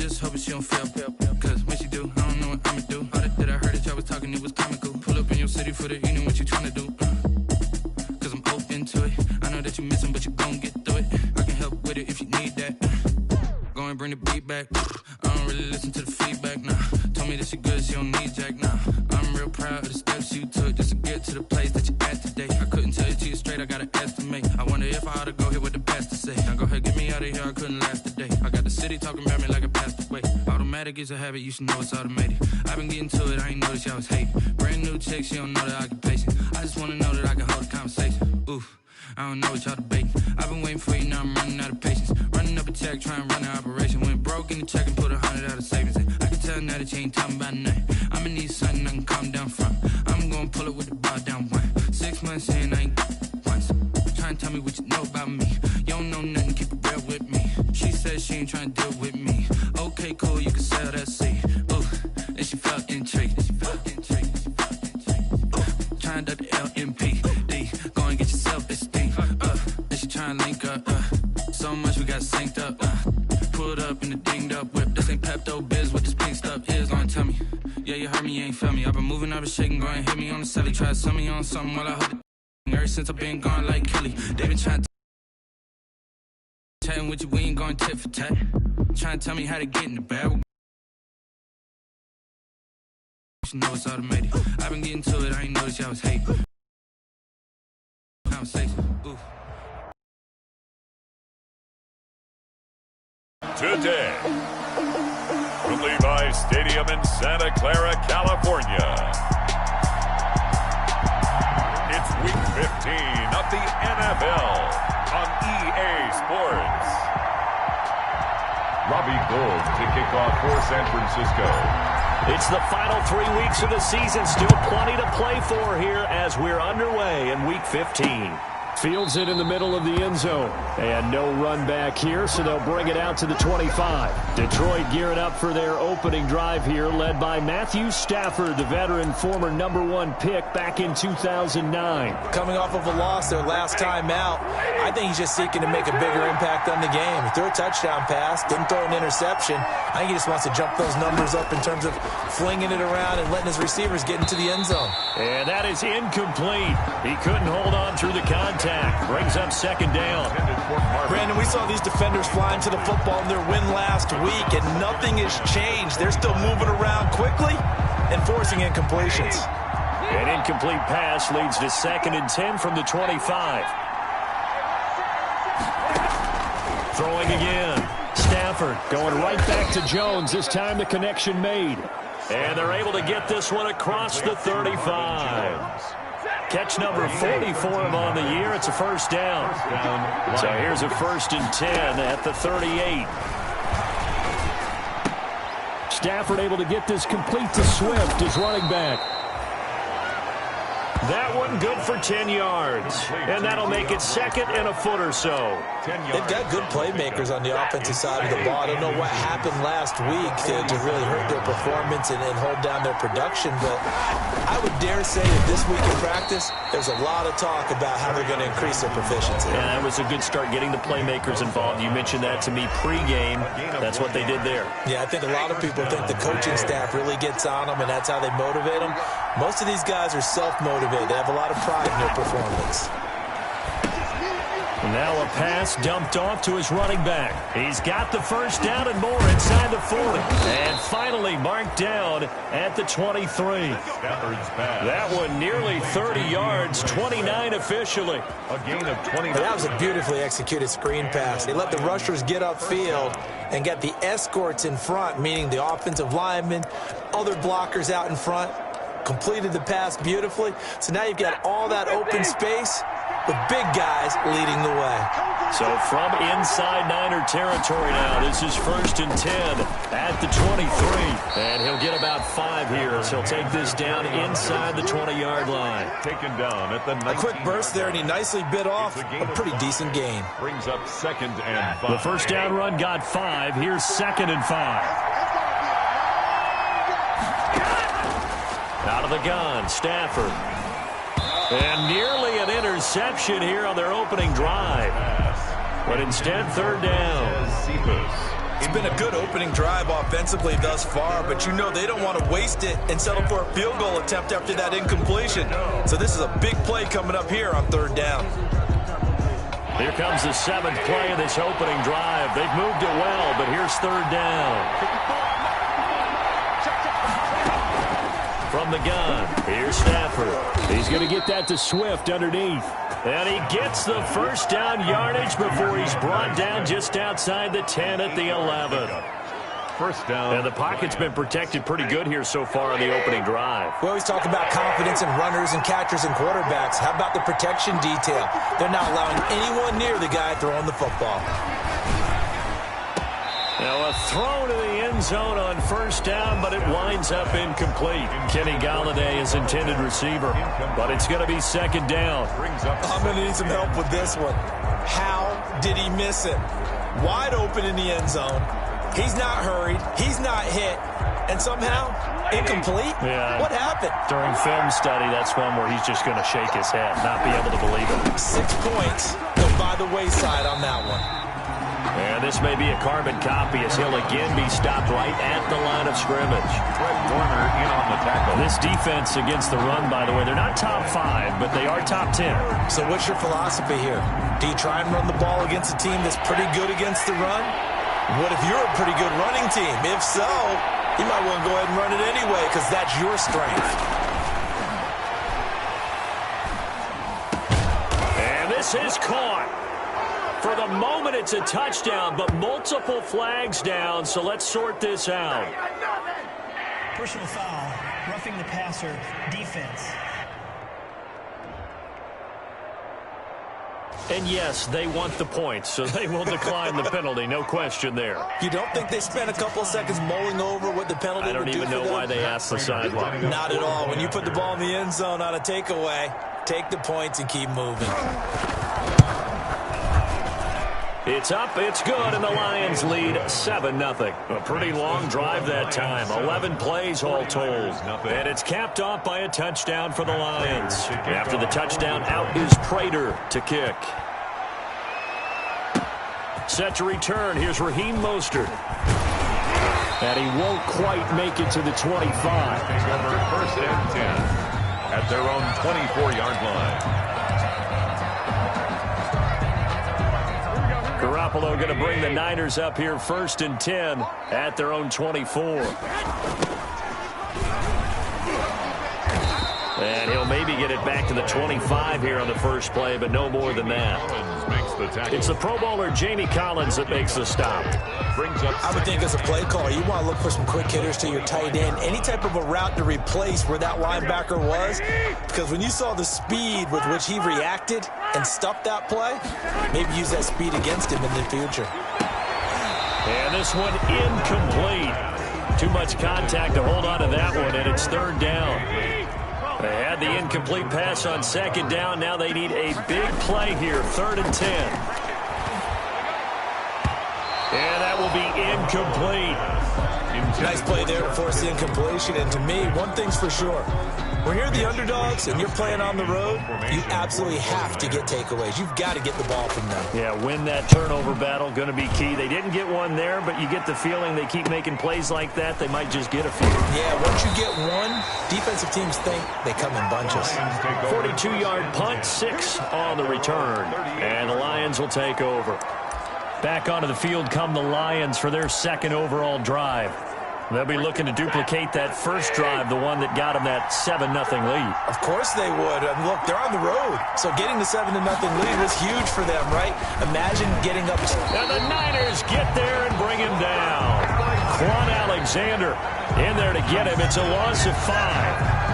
just hoping she don't fail. Cause when she do, I don't know what I'ma do. All that I heard that y'all was talking, it was comical. Pull up in your city for the evening, what you tryna do? Cause I'm open to it. I know that you missing, but you gon' get through it. I can help with it if you need that. Go and bring the beat back. I don't really listen to the feedback, nah. Told me that she good, she don't need jack, nah. I'm real proud of the steps you took just to get to the place that you at today. I couldn't tell you to you straight, I gotta estimate. I wonder if I ought to go here with the best to say. Now go ahead, get me out of here, I couldn't last a day. I got the city talking about me like I passed away. Automatic is a habit, you should know it's automated. I've been getting to it, I ain't noticed y'all was hating. Brand new chick, she don't know the occupation. I just wanna know that I can hold a conversation. Oof, I don't know what y'all debating. I've been waiting for you, now I'm running out of patience. Running up a check, trying to run an operation. Went broke in the check and put 100 out of savings in. I can tell now that you ain't talking about nothing. I'ma need something I can calm down from. I'm gonna pull it with the bar down one. 6 months in, I ain't once. Trying to tell me what you know about me. You don't know nothing, keep it real with me. She said she ain't trying to deal with me. Okay, cool, you can sell that seed. Ooh, and she felt intrigued. Trying to duck the LMPD. Go and get your self-esteem. And she trying to link up. So much we got synced up. Pulled up in the dinged up whip. This ain't Pepto-Biz, what this pink stuff is. Gonna tell me. Yeah, you heard me, you ain't felt me. I've been moving, I've been shaking. Go and hit me on the celly. Try to sell me on something while I hold it. Ever since I've been gone like Kelly. They been trying to chatting with you, we ain't going tit for tat. Trying to tell me how to get in the bag. You know it's automated. I've been getting to it, I ain't noticed y'all was hating. Conversation, ooh. Today, from Levi's Stadium in Santa Clara, California, it's Week 15 of the NFL on EA Sports. Robbie Gould to kick off for San Francisco. It's the final 3 weeks of the season. Still plenty to play for here as we're underway in Week 15. Fields it in the middle of the end zone. And no run back here, so they'll bring it out to the 25. Detroit gearing up for their opening drive here, led by Matthew Stafford, the veteran, former #1 pick back in 2009. Coming off of a loss their last time out, I think he's just seeking to make a bigger impact on the game. He threw a touchdown pass, didn't throw an interception. I think he just wants to jump those numbers up in terms of flinging it around and letting his receivers get into the end zone. And that is incomplete. He couldn't hold on through the contact. Brings up second down. Brandon, we saw these defenders flying to the football in their win last week, and nothing has changed. They're still moving around quickly and forcing incompletions. An incomplete pass leads to 2nd and 10 from the 25. Throwing again. Stafford going right back to Jones. This time the connection made. And they're able to get this one across the 35. Catch number 40 for him on the year. It's a first down. So here's a 1st and 10 at the 38. Stafford able to get this complete to Swift, his running back. That one good for 10 yards. And that'll make it 2nd and a foot or so. They've got good playmakers on the offensive side of the ball. I don't know what happened last week to really hurt their performance and hold down their production, but I would dare say that this week in practice, there's a lot of talk about how they're going to increase their proficiency. Yeah, that was a good start getting the playmakers involved. You mentioned that to me pregame. That's what they did there. Yeah, I think a lot of people think the coaching staff really gets on them, and that's how they motivate them. Most of these guys are self-motivated. They have a lot of pride in their performance. Now a pass dumped off to his running back. He's got the first down and more inside the 40. And finally marked down at the 23. That one nearly 30 yards, 29 officially. A gain of 20. That was a beautifully executed screen pass. They let the rushers get upfield and get the escorts in front, meaning the offensive linemen, other blockers out in front. Completed the pass beautifully. So now you've got all that open space with big guys leading the way. So from inside Niner territory now, this is 1st and 10 at the 23. And he'll get about 5 here as he'll take this down inside the 20-yard line. Taken down at the 19. A quick burst there, and he nicely bit off a pretty decent gain. Brings up 2nd and 5. The first down run got 5. Here's 2nd and 5. Out of the gun, Stafford. And nearly an interception here on their opening drive. But instead, 3rd down. It's been a good opening drive offensively thus far, but you know they don't want to waste it and settle for a field goal attempt after that incompletion. So this is a big play coming up here on 3rd down. Here comes the 7th play of this opening drive. They've moved it well, but here's 3rd down. From the gun, here's Stafford. He's going to get that to Swift underneath. And he gets the first down yardage before he's brought down just outside the 10 at the 11. First down. And the pocket's been protected pretty good here so far on the opening drive. We always talk about confidence in runners and catchers and quarterbacks. How about the protection detail? They're not allowing anyone near the guy throwing the football. Now a throw to the end zone on 1st down, but it winds up incomplete. Kenny Golladay is intended receiver, but it's going to be 2nd down. I'm going to need some help with this one. How did he miss it? Wide open in the end zone. He's not hurried. He's not hit. And somehow, incomplete? Yeah. What happened? During film study, that's one where he's just going to shake his head, not be able to believe it. 6 points go by the wayside on that one. And this may be a carbon copy as he'll again be stopped right at the line of scrimmage. Warner in on the tackle. This defense against the run, by the way, they're not top 5, but they are top 10. So what's your philosophy here? Do you try and run the ball against a team that's pretty good against the run? What if you're a pretty good running team? If so, you might want to go ahead and run it anyway because that's your strength. And this is caught. For the moment, it's a touchdown, but multiple flags down, so let's sort this out. Personal foul, roughing the passer, defense. And yes, they want the points, so they will decline the penalty, no question there. You don't think they spent a couple of seconds mulling over what the penalty would do for them? I don't even know why they asked the sideline. Not at all. When you put the ball in the end zone on a takeaway, take the points and keep moving. It's up, it's good, and the Lions lead 7-0. A pretty long drive that time, 11 plays all told. And it's capped off by a touchdown for the Lions. After the touchdown, out is Prater to kick. Set to return, here's Raheem Mostert. And he won't quite make it to the 25. Take over 1st and 10 at their own 24-yard line. Garoppolo going to bring the Niners up here 1st and 10 at their own 24. And he'll maybe get it back to the 25 here on the first play, but no more than that. It's the Pro Bowler Jamie Collins that makes the stop. I would think as a play caller, you want to look for some quick hitters to your tight end. Any type of a route to replace where that linebacker was. Because when you saw the speed with which he reacted and stuffed that play, maybe use that speed against him in the future. And this one incomplete. Too much contact to hold on to that one, and it's 3rd down. They had the incomplete pass on 2nd down. Now they need a big play here, 3rd and 10. And that will be incomplete. Nice play there to force the incompletion. And to me, one thing's for sure. When you're the underdogs and you're playing on the road, you absolutely have to get takeaways. You've got to get the ball from them. Yeah, win that turnover battle, going to be key. They didn't get one there, but you get the feeling they keep making plays like that, they might just get a few. Yeah, once you get one, defensive teams think they come in bunches. 42-yard punt, 6 on the return. And the Lions will take over. Back onto the field come the Lions for their 2nd overall drive. They'll be looking to duplicate that first drive, the one that got them that 7-0 lead. Of course they would. And look, they're on the road. So getting the 7-0 lead was huge for them, right? Imagine getting up. And the Niners get there and bring him down. Quan Alexander in there to get him. It's a loss of 5.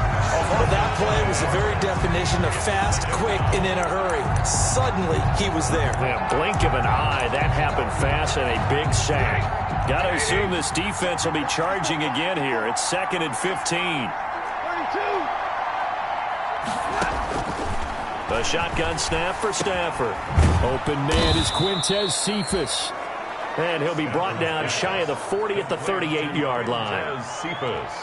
But that play was the very definition of fast, quick, and in a hurry. Suddenly, he was there. Yeah, blink of an eye. That happened fast and a big sack. Got to assume this defense will be charging again here. It's 2nd and 15. The shotgun snap for Stafford. Open man is Quintez Cephas. And he'll be brought down shy of the 40 at the 38-yard line. Cephas.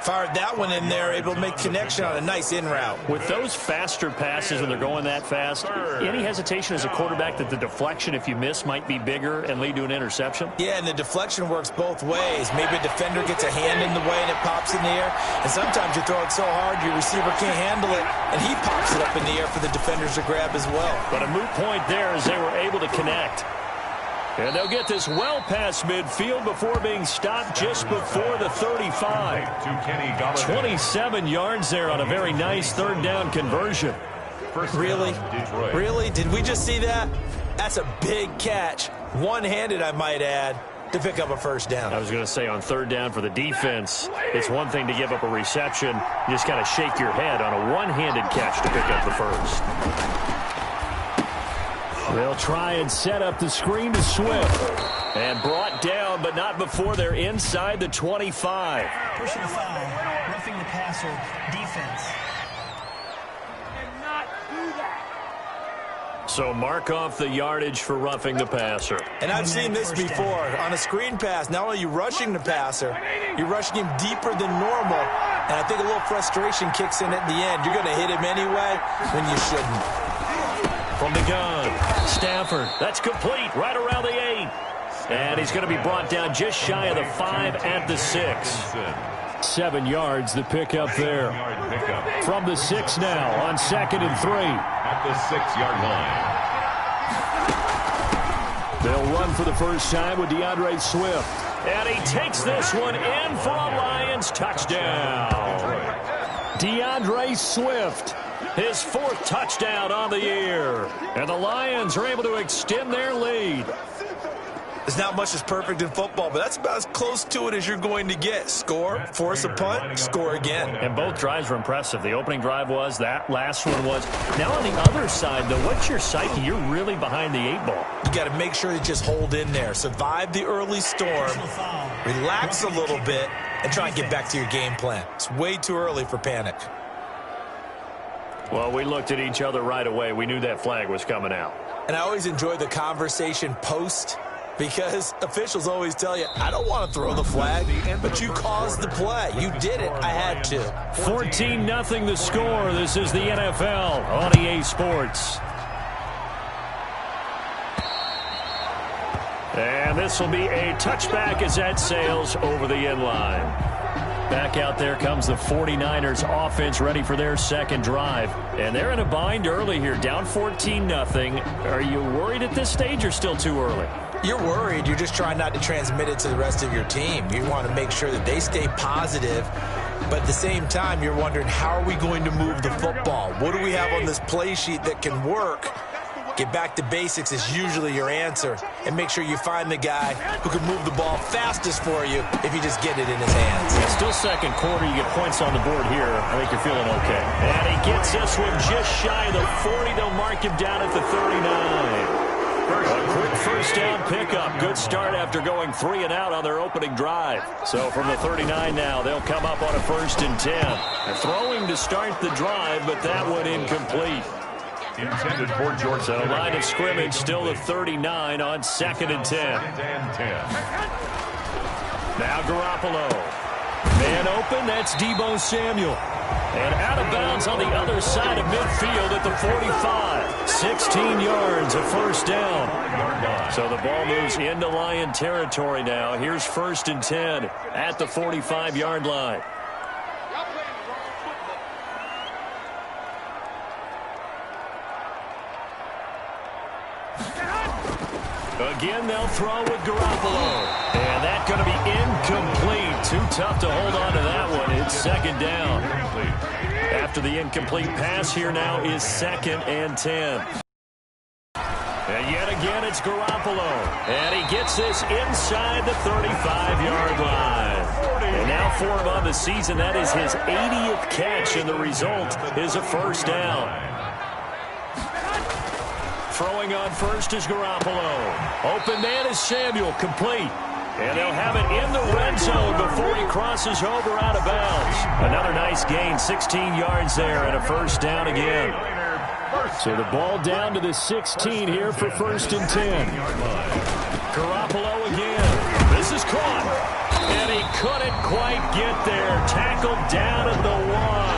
Fired that one in there, able to make connection on a nice in route. With those faster passes when they're going that fast, any hesitation as a quarterback that the deflection, if you miss, might be bigger and lead to an interception? Yeah, and the deflection works both ways. Maybe a defender gets a hand in the way and it pops in the air. And sometimes you throw it so hard your receiver can't handle it, and he pops it up in the air for the defenders to grab as well. But a moot point there as they were able to connect. And they'll get this well past midfield before being stopped just before the 35. 27 yards there on a very nice third down conversion. Really? Really? Did we just see that? That's a big catch. One-handed, I might add, to pick up a first down. I was going to say on third down for the defense, it's one thing to give up a reception. You just got to shake your head on a one-handed catch to pick up the first. They'll try and set up the screen to Swift. And brought down, but not before they're inside the 25. Personal foul, roughing the passer, defense. So mark off the yardage for roughing the passer. And I've seen this before. On a screen pass, not only are you rushing the passer, you're rushing him deeper than normal. And I think a little frustration kicks in at the end. You're going to hit him anyway when you shouldn't. From the gun, Stafford. That's complete right around the 8. And he's going to be brought down just shy of the 5 at the 6. 7 yards the pickup there. From the 6 now on 2nd and 3. At the 6-yard line. They'll run for the first time with DeAndre Swift. And he takes this one in for a Lions touchdown. DeAndre Swift. His 4th touchdown on the year. And the Lions are able to extend their lead. There's not much that's perfect in football, but that's about as close to it as you're going to get. Score, force a punt, score again. And both drives were impressive. The opening drive was, that last one was. Now on the other side, though, what's your psyche? You're really behind the 8 ball. You got to make sure you just hold in there. Survive the early storm, relax a little bit, and try and get back to your game plan. It's way too early for panic. Well, we looked at each other right away. We knew that flag was coming out. And I always enjoy the conversation post, because officials always tell you, I don't want to throw the flag, but you caused the play. You did it. I had to. 14-0 the score. This is the NFL on EA Sports. And this will be a touchback as that sails over the end line. Back out there comes the 49ers offense ready for their second drive. And they're in a bind early here, down 14-0. Are you worried at this stage or still too early? You're worried. You're just trying not to transmit it to the rest of your team. You want to make sure that they stay positive. But at the same time, you're wondering, how are we going to move the football? What do we have on this play sheet that can work? Get back to basics is usually your answer. And make sure you find the guy who can move the ball fastest for you if you just get it in his hands. Yeah, still second quarter. You get points on the board here. I think you're feeling okay. And he gets this one just shy of the 40. They'll mark him down at the 39. A quick first down pickup. Good start after going 3 and out on their opening drive. So from the 39 now, they'll come up on a 1st and 10. They're throwing to start the drive, but that one incomplete. Intended for George. So line of scrimmage still the 39 on 2nd and 10. Now Garoppolo. Man open, that's Deebo Samuel. And out of bounds on the other side of midfield at the 45. 16 yards, a first down. So the ball moves into Lion territory now. Here's 1st and 10 at the 45-yard line. Again, they'll throw with Garoppolo. And that's going to be incomplete. Too tough to hold on to that one. It's 2nd down. After the incomplete pass, here now is 2nd and 10. And yet again, it's Garoppolo. And he gets this inside the 35-yard line. And now for him on the season, that is his 80th catch, and the result is a first down. Throwing on first is Garoppolo. Open man is Samuel, complete. And they'll have it in the red zone before he crosses over out of bounds. Another nice gain, 16 yards there, and a first down again. So the ball down to the 16 here for 1st and 10. Garoppolo again. This is caught. And he couldn't quite get there. Tackled down at the 1.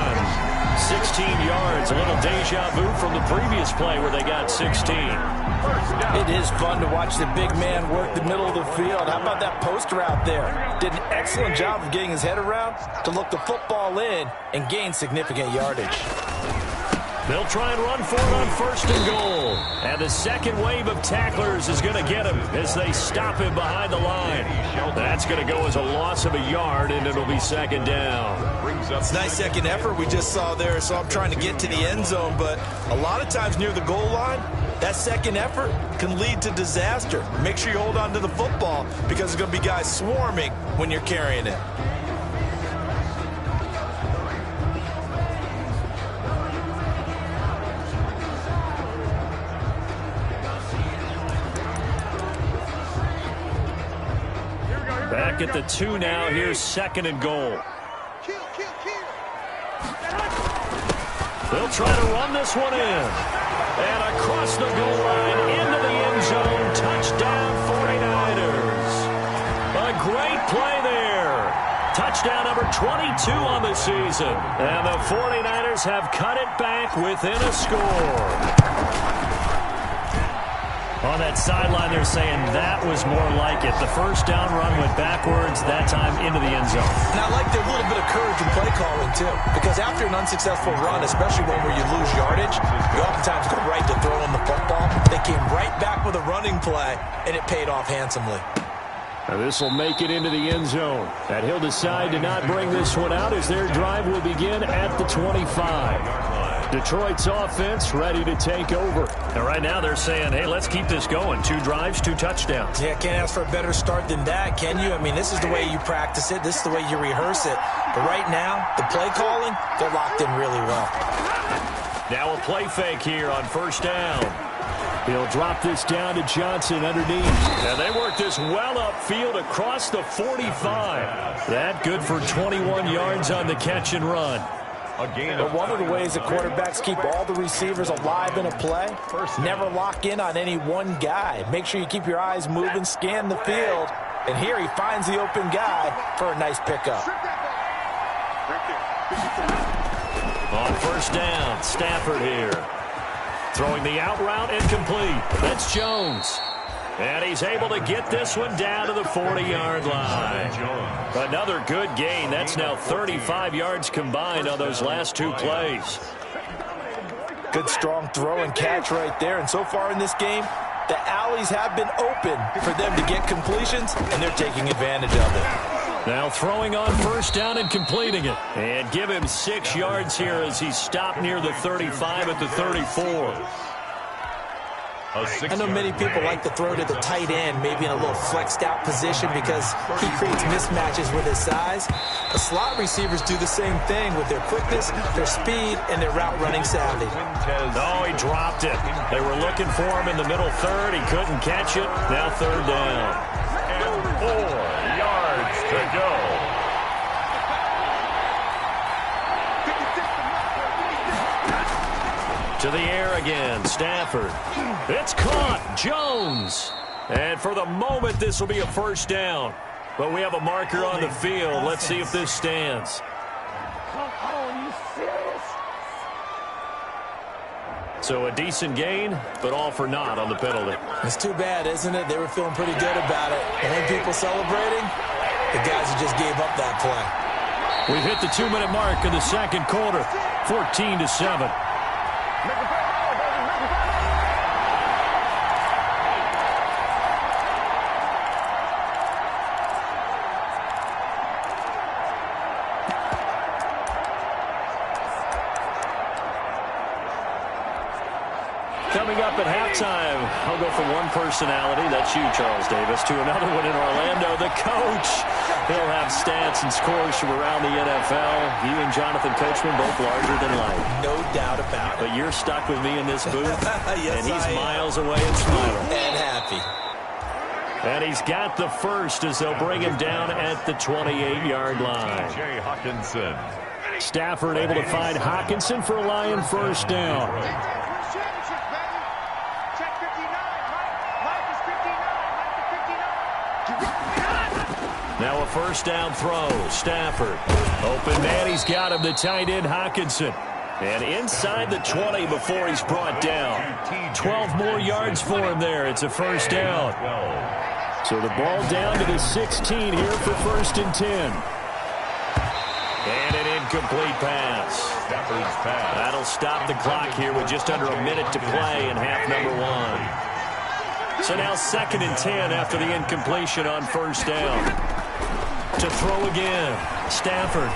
16 yards, a little deja vu from the previous play where they got 16. It is fun to watch the big man work the middle of the field. How about that post route there? Did an excellent job of getting his head around to look the football in and gain significant yardage. They'll try and run for it on 1st and goal. And the second wave of tacklers is going to get him as they stop him behind the line. That's going to go as a loss of a yard, and it'll be 2nd down. It's a nice second effort we just saw there, so I'm trying to get to the end zone, but a lot of times near the goal line, that second effort can lead to disaster. Make sure you hold on to the football because there's going to be guys swarming when you're carrying it. Back at the 2 now. Here's 2nd and goal. They'll try to run this one in. And across the goal line, into the end zone. Touchdown, 49ers. A great play there. Touchdown number 22 on the season. And the 49ers have cut it back within a score. On that sideline, they're saying that was more like it. The first down run went backwards, that time into the end zone. And I like the little bit of courage in play calling, too, because after an unsuccessful run, especially one where you lose yardage, you oftentimes go right to throwing the football. They came right back with a running play, and it paid off handsomely. Now this will make it into the end zone. And he'll decide to not bring this one out as their drive will begin at the 25. Detroit's offense ready to take over. And right now they're saying, hey, let's keep this going. 2 drives, 2 touchdowns. Yeah, can't ask for a better start than that, can you? I mean, this is the way you practice it. This is the way you rehearse it. But right now, the play calling, they're locked in really well. Now a play fake here on 1st down. He'll drop this down to Johnson underneath. And they work this well upfield across the 45. That good for 21 yards on the catch and run. But one of the ways that quarterbacks keep all the receivers alive in a play, never lock in on any one guy. Make sure you keep your eyes moving, scan the field, and here he finds the open guy for a nice pickup. On 1st down, Stafford here. Throwing the out route incomplete. That's Jones. And he's able to get this one down to the 40-yard line. Another good gain. That's now 35 yards combined on those last 2 plays. Good strong throw and catch right there. And so far in this game, the alleys have been open for them to get completions, and they're taking advantage of it. Now throwing on 1st down and completing it. And give him 6 yards here as he stopped near the 35 at the 34. I know many people like to throw to the tight end, maybe in a little flexed out position because he creates mismatches with his size. The slot receivers do the same thing with their quickness, their speed, and their route running savvy. Oh, he dropped it. They were looking for him in the middle third. He couldn't catch it. Now 3rd down. And 4 yards to go. To the air again, Stafford. It's caught, Jones. And for the moment, this will be a 1st down. But we have a marker on the field. Let's see if this stands. So a decent gain, but all for naught on the penalty. It's too bad, isn't it? They were feeling pretty good about it. And then people celebrating, the guys who just gave up that play. We've hit the 2-minute mark in the 2nd quarter, 14-7. Coming up at halftime, I'll go from one personality, that's you, Charles Davis, to another one in Orlando, the coach. He'll have stats and scores from around the NFL. You and Jonathan Coachman, both larger than life. No doubt about it. But you're stuck with me in this booth, yes, and he's miles away and smiling. And happy. And he's got the first as they'll bring him down at the 28-yard line. Jay Hawkinson. Stafford able to find Hawkinson for a Lion 1st down. Now a first down throw. Stafford. Open man, he's got him, the tight end Hockenson. And inside the 20 before he's brought down. 12 more yards for him there. It's a first down. So the ball down to the 16 here for 1st and 10. And an incomplete pass. That'll stop the clock here with just under a minute to play in half number 1. So now 2nd and 10 after the incompletion on first down. To throw again. Stafford.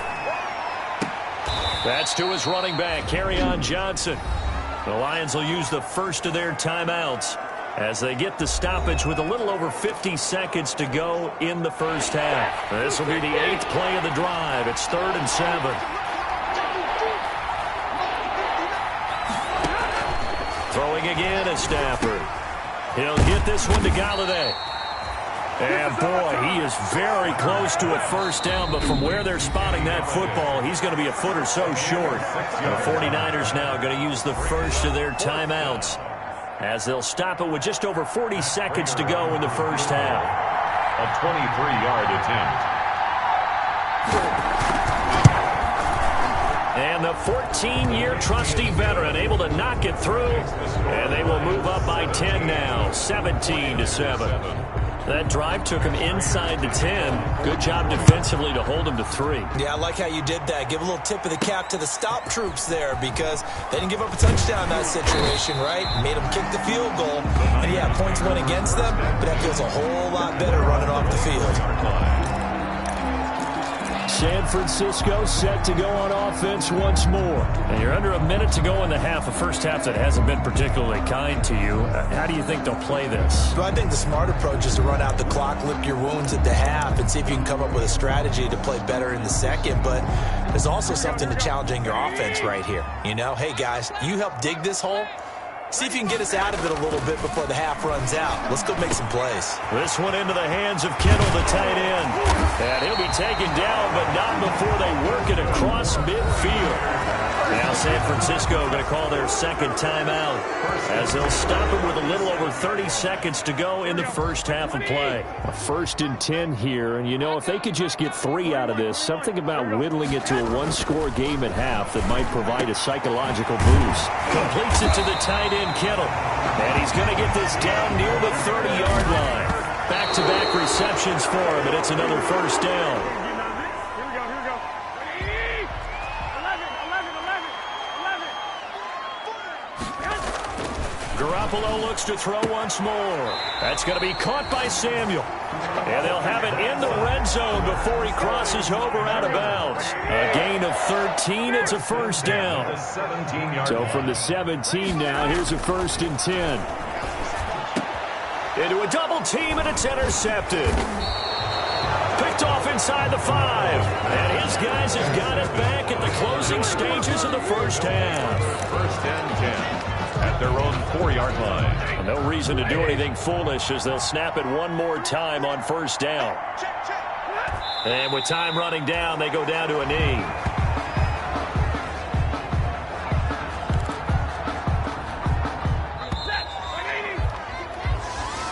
That's to his running back, Kerryon Johnson. The Lions will use the first of their timeouts as they get the stoppage with a little over 50 seconds to go in the first half. This will be the 8th play of the drive. It's 3rd and 7. Throwing again is Stafford. He'll get this one to Galladay. And, boy, he is very close to a first down, but from where they're spotting that football, he's going to be a foot or so short. The 49ers now going to use the first of their timeouts as they'll stop it with just over 40 seconds to go in the first half. A 23-yard attempt. And the 14-year trusty veteran able to knock it through, and they will move up by 10 now, 17-7. That drive took him inside the 10. Good job defensively to hold him to 3. Yeah, I like how you did that. Give a little tip of the cap to the stop troops there because they didn't give up a touchdown in that situation, right? Made them kick the field goal. And, yeah, points went against them, but that feels a whole lot better running off the field. San Francisco set to go on offense once more. And you're under a minute to go in the half, a first half that hasn't been particularly kind to you. How do you think they'll play this? Well, I think the smart approach is to run out the clock, lick your wounds at the half, and see if you can come up with a strategy to play better in the second. But there's also something to challenging your offense right here. You know, hey, guys, you help dig this hole. See if you can get us out of it a little bit before the half runs out. Let's go make some plays. This one into the hands of Kittle, the tight end. And he'll be taken down, but not before they work it across midfield. Now San Francisco going to call their second timeout as they'll stop it with a little over 30 seconds to go in the first half of play. A 1st and 10 here, and you know, if they could just get 3 out of this, something about whittling it to a one-score game at half that might provide a psychological boost. Completes it to the tight end, Kittle. And he's going to get this down near the 30-yard line. Back-to-back receptions for him, and it's another first down. Garoppolo looks to throw once more. That's going to be caught by Samuel. And they'll have it in the red zone before he crosses over out of bounds. A gain of 13. It's a first down. So from the 17 now, here's a 1st and 10. Into a double team, and it's intercepted. Picked off inside the 5. And his guys have got it back at the closing stages of the first half. 1st and 10. At their own 4-yard line. No reason to do anything foolish as they'll snap it one more time on first down. And with time running down, they go down to a knee.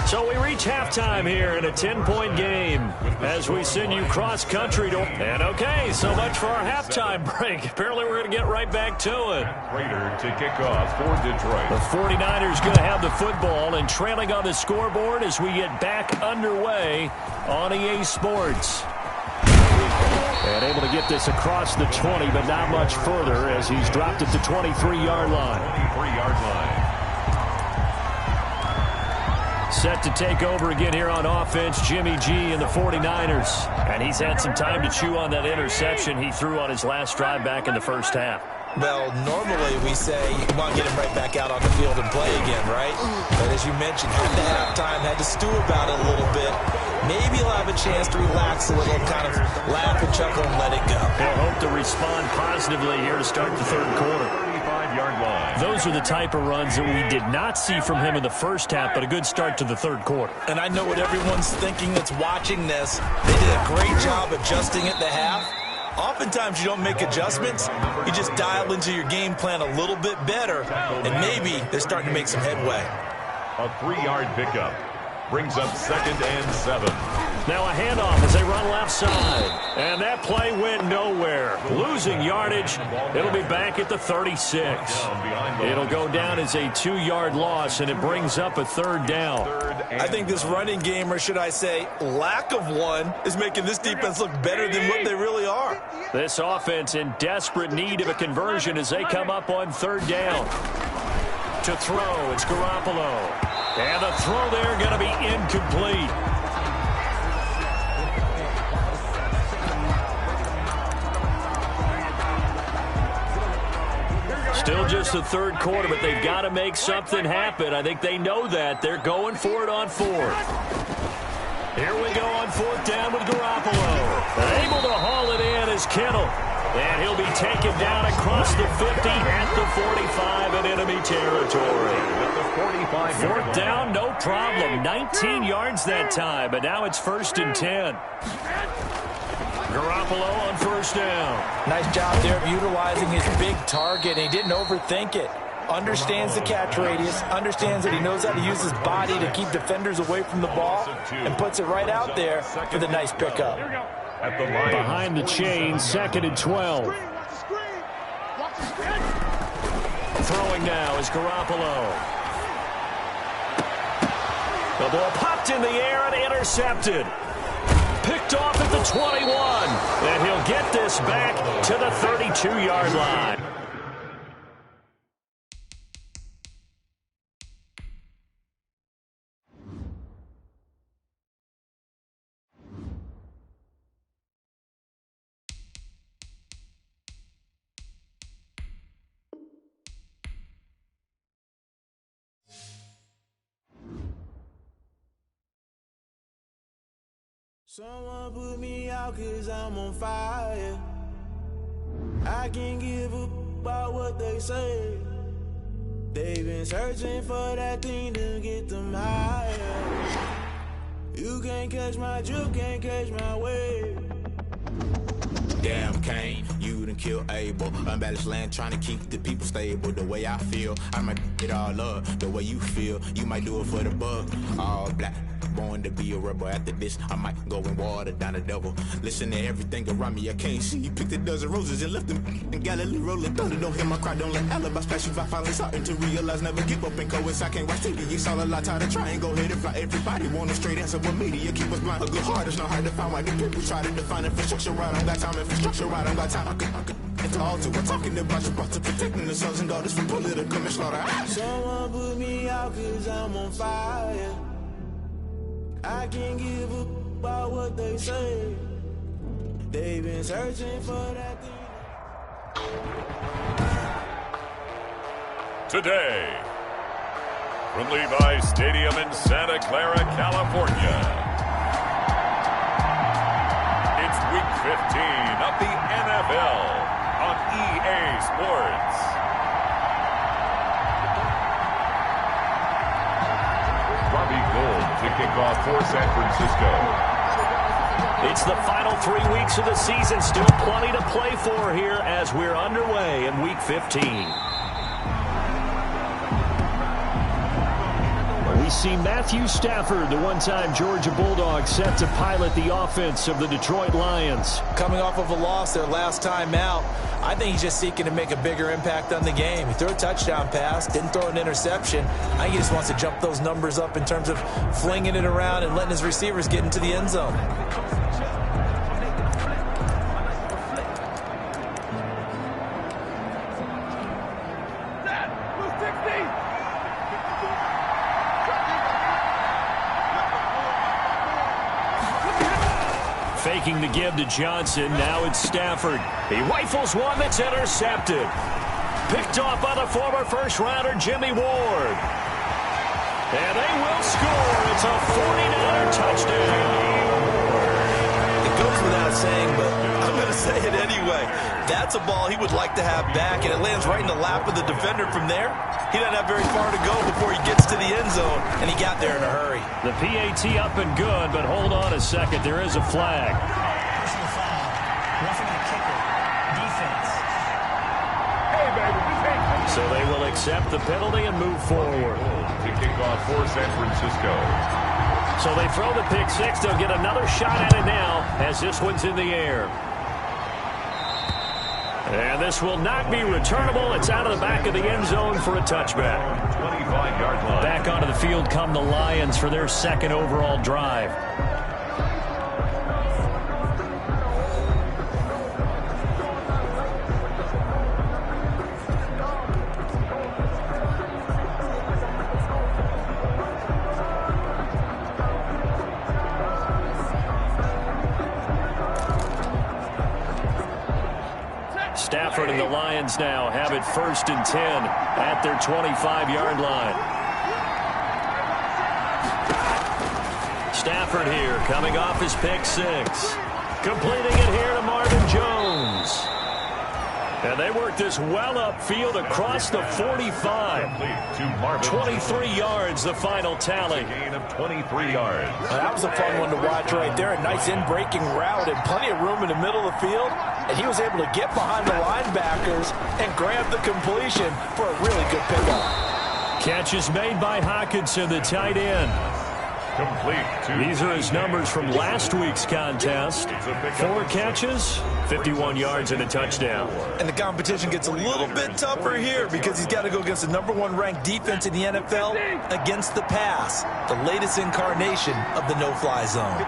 So we reach halftime here in a 10-point game as we send you cross-country to... And okay, so much for our halftime break. Apparently we're going to get right back to it. Raider to kick off for Detroit. The 49ers going to have the football and trailing on the scoreboard as we get back underway on EA Sports. And able to get this across the 20, but not much further as he's dropped at the 23-yard line. 23-yard line. Set to take over again here on offense, Jimmy G and the 49ers. And he's had some time to chew on that interception he threw on his last drive back in the first half. Well, normally we say you want to get him right back out on the field and play again, right? But as you mentioned, had to halftime, had to stew about it a little bit. Maybe he'll have a chance to relax a little, kind of laugh and chuckle and let it go. He'll hope to respond positively here to start the third quarter. 35-yard line. Those are the type of runs that we did not see from him in the first half, but a good start to the third quarter. And I know what everyone's thinking that's watching this. They did a great job adjusting at the half. Oftentimes you don't make adjustments. You just dial into your game plan a little bit better, and maybe they're starting to make some headway. A 3-yard pickup brings up 2nd and 7. Now a handoff as they run left side. And that play went nowhere. Losing yardage. It'll be back at the 36. It'll go down as a 2-yard loss, and it brings up a 3rd down. I think this running game, or should I say lack of one, is making this defense look better than what they really are. This offense in desperate need of a conversion as they come up on 3rd down. To throw, it's Garoppolo. And the throw there going to be incomplete. Still just the 3rd quarter, but they've got to make something happen. I think they know that. They're going for it on 4th. Here we go on 4th down with Garoppolo. Able to haul it in is Kittle. And he'll be taken down across the 50 at the 45 in enemy territory. 4th down, no problem. 19 yards that time, but now it's 1st and 10. Garoppolo on 1st down. Nice job there of utilizing his big target. He didn't overthink it. Understands the catch radius, understands that he knows how to use his body to keep defenders away from the ball, and puts it right out there for the nice pickup. Behind the chain, 2nd and 12. Throwing now is Garoppolo. The ball popped in the air and intercepted. Picked off at the 21. And he'll get this back to the 32-yard line. Someone put me out 'cause I'm on fire. I can't give up about what they say. They've been searching for that thing to get them higher. You can't catch my drift, can't catch my wave. Damn Kane, you done killed Abel. Unbalanced land trying to keep the people stable. The way I feel, I might get all up. The way you feel, you might do it for the bug. All black, born to be a rebel. After this, I might go and water down the devil. Listen to everything around me, I can't see. You picked a dozen roses and left them in Galilee rolling thunder. Don't hear my cry, don't let alibi splash you. I finally starting to realize, never give up and coincide. I can't watch TV, it's all a lot. Tired of trying, go ahead and fly. Everybody want a straight answer, but media keep us blind. A good heart is not hard to find. Why the people try to define infrastructure right? I don't got time, infrastructure right? I don't got time. I could it's all to we're talking about you, brought to protecting the sons and daughters from political and slaughter. Someone put me out 'cause I'm on fire. I can't give up about what they say. They've been searching for that thing. Today, from Levi's Stadium in Santa Clara, California, it's Week 15 of the NFL on EA Sports. Robbie Gould to kick off for San Francisco. It's the final 3 weeks of the season. Still plenty to play for here as we're underway in Week 15. We see Matthew Stafford, the one-time Georgia Bulldog, set to pilot the offense of the Detroit Lions. Coming off of a loss their last time out, I think he's just seeking to make a bigger impact on the game. He threw a touchdown pass, didn't throw an interception. I think he just wants to jump those numbers up in terms of flinging it around and letting his receivers get into the end zone. Faking the give to Johnson. Now it's Stafford. He rifles one that's intercepted. Picked off by the former first-rounder Jimmy Ward. And they will score. It's a 49er touchdown. It goes without saying, but I'm going to say it anyway. That's a ball he would like to have back, and it lands right in the lap of the defender from there. He doesn't have very far to go before he gets to the end zone, and he got there in a hurry. The PAT up and good, but hold on a second. There is a flag. Personal foul. Roughing the kicker. Defense. So they will accept the penalty and move forward. To kick off for San Francisco. So they throw the pick six. They'll get another shot at it now as this one's in the air. And this will not be returnable. It's out of the back of the end zone for a touchback. 25-yard line. Back onto the field come the Lions for their second overall drive. Stafford and the Lions now have it 1st and 10 at their 25-yard line. Stafford here coming off his pick six. Completing it here to Marvin Jones. And they work this well upfield across the 45. 23 yards, the final tally. Gain of 23 yards. That was a fun one to watch right there. A nice in-breaking route and plenty of room in the middle of the field. And he was able to get behind the linebackers and grab the completion for a really good pickup. Catch is made by Hawkinson, the tight end. Complete. These are his numbers from last week's contest. 4 catches, 51 yards, and a touchdown. And the competition gets a little bit tougher here because he's got to go against the #1 ranked defense in the NFL against the pass, the latest incarnation of the no-fly zone.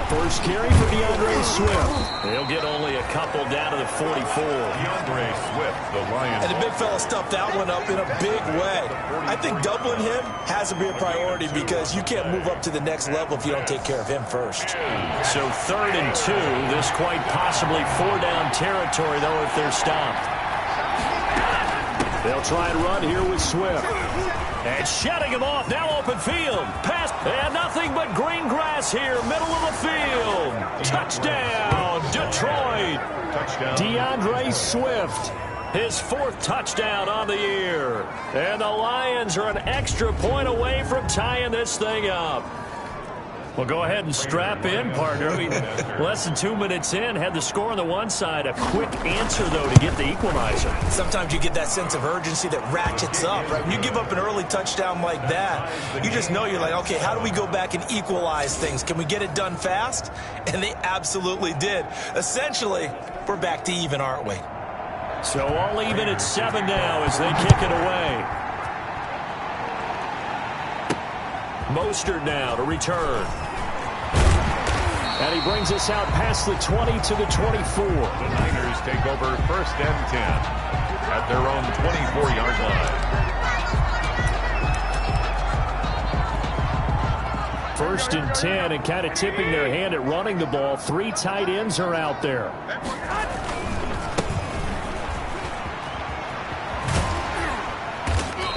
First carry for DeAndre Swift. He'll get only a couple down to the 44. DeAndre Swift, the Lions. And the big fella stuffed that one up in a big way. I think doubling him has to be a priority because you can't move up to the next level if you don't take care of him first. So 3rd and 2. This quite possibly 4-down territory, though, if they're stopped. They'll try and run here with Swift. And shutting him off. Now open field. Pass. And nothing but green grass here. Middle of the field. Touchdown, Detroit. Touchdown. DeAndre Swift. His 4th touchdown on the year. And the Lions are an extra point away from tying this thing up. Well, go ahead and strap in, partner. Less than 2 minutes in, had the score on the one side. A quick answer, though, to get the equalizer. Sometimes you get that sense of urgency that ratchets up, right? When you give up an early touchdown like that, you just know you're like, okay, how do we go back and equalize things? Can we get it done fast? And they absolutely did. Essentially, we're back to even, aren't we? So all even at 7 now as they kick it away. Mostert now to return. And he brings us out past the 20 to the 24. The Niners take over 1st and 10 at their own 24-yard line. 1st and 10 and kind of tipping their hand at running the ball. 3 tight ends are out there.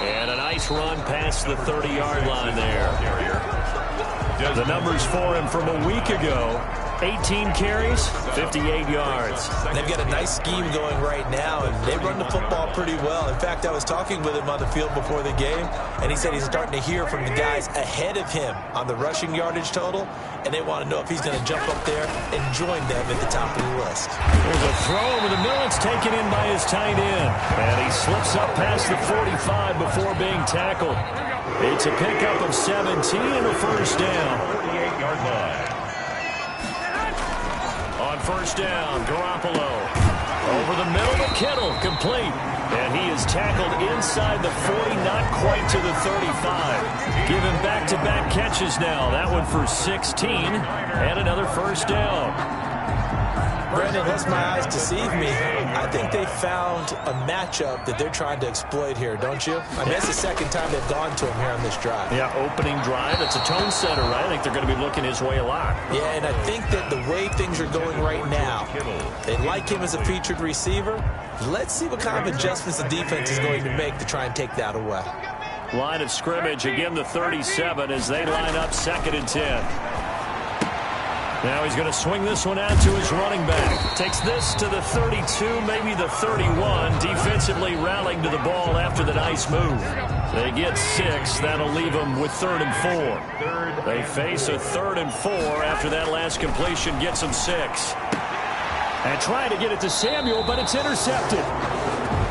And a nice run past the 30-yard line there. The numbers for him from a week ago. 18 carries, 58 yards. They've got a nice scheme going right now, and they run the football pretty well. In fact, I was talking with him on the field before the game, and he said he's starting to hear from the guys ahead of him on the rushing yardage total, and they want to know if he's going to jump up there and join them at the top of the list. There's a throw over the middle. It's taken in by his tight end, and he slips up past the 45 before being tackled. It's a pickup of 17 and a 1st down. 48-yard line. On 1st down, Garoppolo. Over the middle to Kittle, complete. And he is tackled inside the 40, not quite to the 35. Give him back-to-back catches now. That one for 16, and another 1st down. Brandon, unless my eyes deceive me, I think they found a matchup that they're trying to exploit here, don't you? I mean, that's the 2nd time they've gone to him here on this drive. Yeah, opening drive. It's a tone setter, right? I think they're going to be looking his way a lot. Yeah, and I think that the way things are going right now, they like him as a featured receiver. Let's see what kind of adjustments the defense is going to make to try and take that away. Line of scrimmage, again the 37 as they line up 2nd and 10. Now he's going to swing this one out to his running back. Takes this to the 32, maybe the 31. Defensively rallying to the ball after the nice move. They get 6. That'll leave them with 3rd and 4. They face a 3rd and 4 after that last completion gets them 6. And trying to get it to Samuel, but it's intercepted.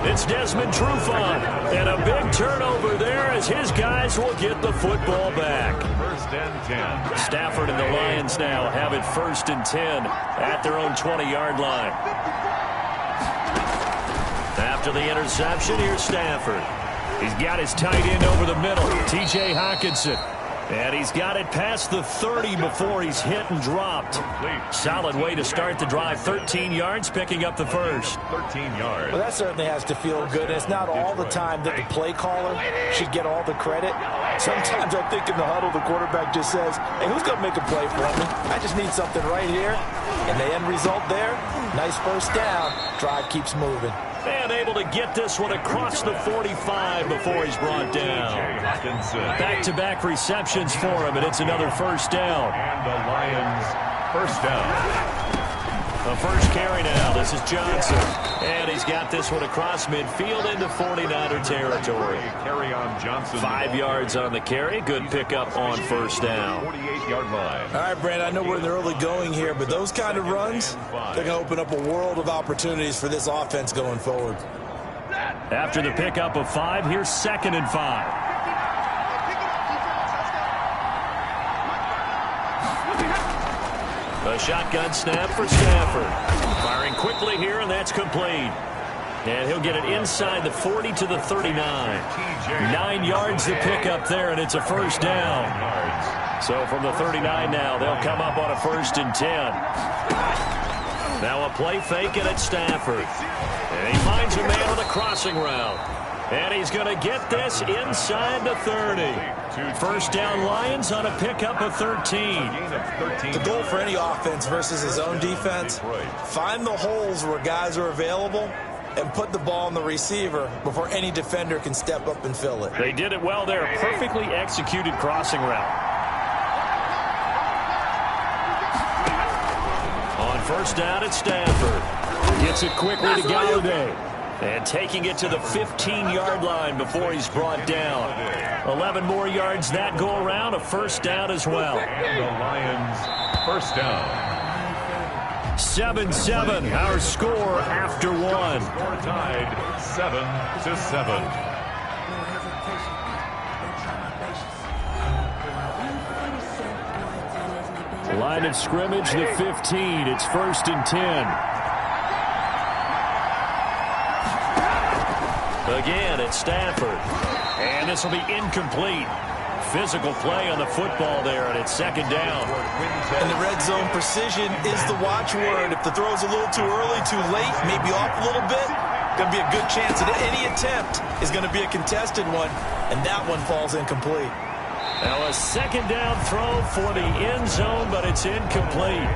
It's Desmond Trufant. And a big turnover there as his guys will get the football back. First and 10. Stafford and the Lions now have it 1st and 10 at their own 20-yard line. After the interception, here's Stafford. He's got his tight end over the middle, T.J. Hockenson. And he's got it past the 30 before he's hit and dropped. Solid way to start the drive. 13 yards, picking up the first. 13 yards. Well, that certainly has to feel good. It's not all the time that the play caller should get all the credit. Sometimes I think in the huddle, the quarterback just says, hey, who's going to make a play for me? I just need something right here. And the end result there, nice first down. Drive keeps moving. And able to get this one across the 45 before he's brought down. Back-to-back receptions for him, and it's another first down. And the Lions first down. The first carry now. This is Johnson. And he's got this one across midfield into 49er territory. Carry on Johnson. 5 yards on the carry. Good pickup on first down. 48-yard line. All right, Brandon, I know we're in the early going here, but those kind of runs, they're going to open up a world of opportunities for this offense going forward. After the pickup of 5, here's 2nd and 5. A shotgun snap for Stafford. Firing quickly here, and that's complete. And he'll get it inside the 40 to the 39. 9 yards to pick up there, and it's a first down. So from the 39 now, they'll come up on a 1st and 10. Now a play fake, and it's Stafford. And he finds a man on the crossing route. And he's going to get this inside the 30. First down Lions on a pickup of 13. The goal for any offense versus his own defense, find the holes where guys are available and put the ball on the receiver before any defender can step up and fill it. They did it well there. Perfectly executed crossing route. On first down, it's Stafford. Gets it quickly to Galladay. And taking it to the 15-yard line before he's brought down. 11 more yards that go around, a first down as well. And the Lions first down. 7-7, our score after 1. Score tied 7-7. Line of scrimmage, the 15. It's 1st and 10. Again, it's Stafford. And this will be incomplete. Physical play on the football there, and it's 2nd down. And the red zone precision is the watchword. If the throw's a little too early, too late, maybe off a little bit, going to be a good chance that any attempt is going to be a contested one, and that one falls incomplete. Now a 2nd down throw for the end zone, but it's incomplete.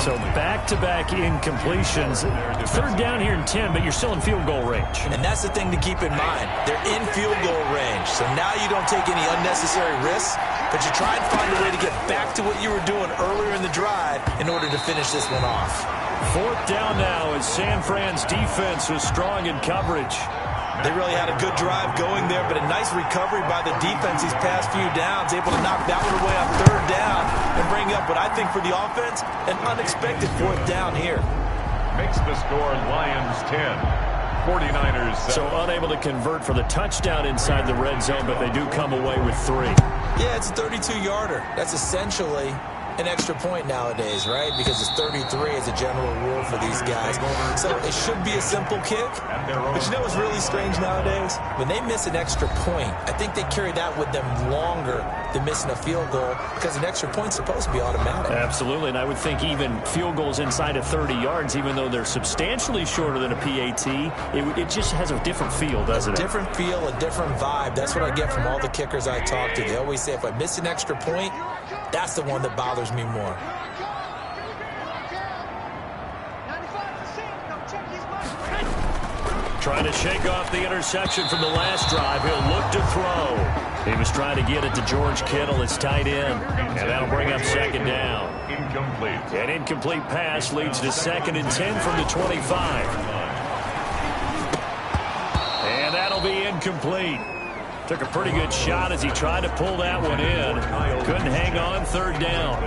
So back-to-back incompletions. 3rd down here in 10, but you're still in field goal range. And that's the thing to keep in mind. They're in field goal range. So now you don't take any unnecessary risks, but you try and find a way to get back to what you were doing earlier in the drive in order to finish this one off. 4th down now as San Fran's defense was strong in coverage. They really had a good drive going there, but a nice recovery by the defense these past few downs, able to knock that one away on 3rd down and bring up what I think for the offense, an unexpected 4th down here. Makes the score Lions 10, 49ers 7. So unable to convert for the touchdown inside the red zone, but they do come away with 3. Yeah, it's a 32-yarder. That's essentially an extra point nowadays, right? Because it's 33 as a general rule for these guys. So it should be a simple kick. But you know what's really strange nowadays? When they miss an extra point, I think they carry that with them longer than missing a field goal because an extra point's supposed to be automatic. Absolutely, and I would think even field goals inside of 30 yards, even though they're substantially shorter than a PAT, it just has a different feel, doesn't it? A different feel, a different vibe. That's what I get from all the kickers I talk to. They always say if I miss an extra point, that's the one that bothers me more. Trying to shake off the interception from the last drive. He'll look to throw. He was trying to get it to George Kittle, his tight end. And that'll bring up 2nd down. Incomplete. An incomplete pass leads to 2nd and 10 from the 25. And that'll be incomplete. Took a pretty good shot as he tried to pull that one in. Couldn't hang on 3rd down.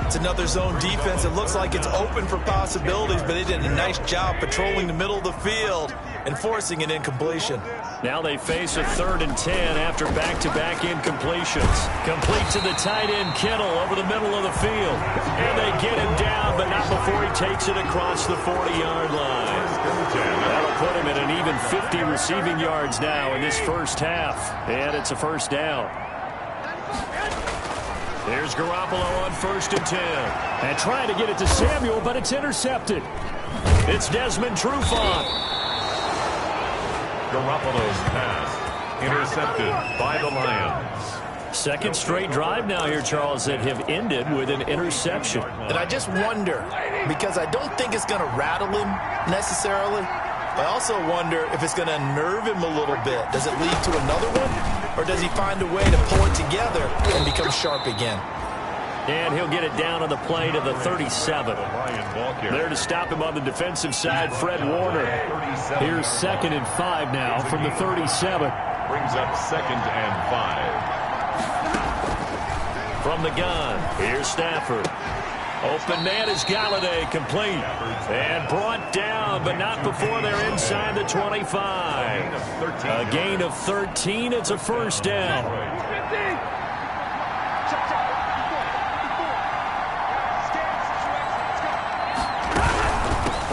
It's another zone defense. It looks like it's open for possibilities, but they did a nice job patrolling the middle of the field and forcing an incompletion. Now they face a 3rd and 10 after back-to-back incompletions. Complete to the tight end, Kittle, over the middle of the field. And they get him down, but not before he takes it across the 40-yard line. That'll put him at an even 50 receiving yards now in this first half. And it's a first down. Here's Garoppolo on 1st and 10. And trying to get it to Samuel, but it's intercepted. It's Desmond Trufant. Garoppolo's pass intercepted by the Lions. Second straight drive now here, Charles, that have ended with an interception. And I just wonder, because I don't think it's going to rattle him necessarily, but I also wonder if it's going to unnerve him a little bit. Does it lead to another one, or does he find a way to pull it together and become sharp again? And he'll get it down on the play to the 37. There to stop him on the defensive side, Fred Warner. Here's 2nd and 5 now from the 37. Brings up 2nd and 5. From the gun, here's Stafford. Open man is Galladay, complete. And brought down, but not before they're inside the 25. A gain of 13, it's a first down.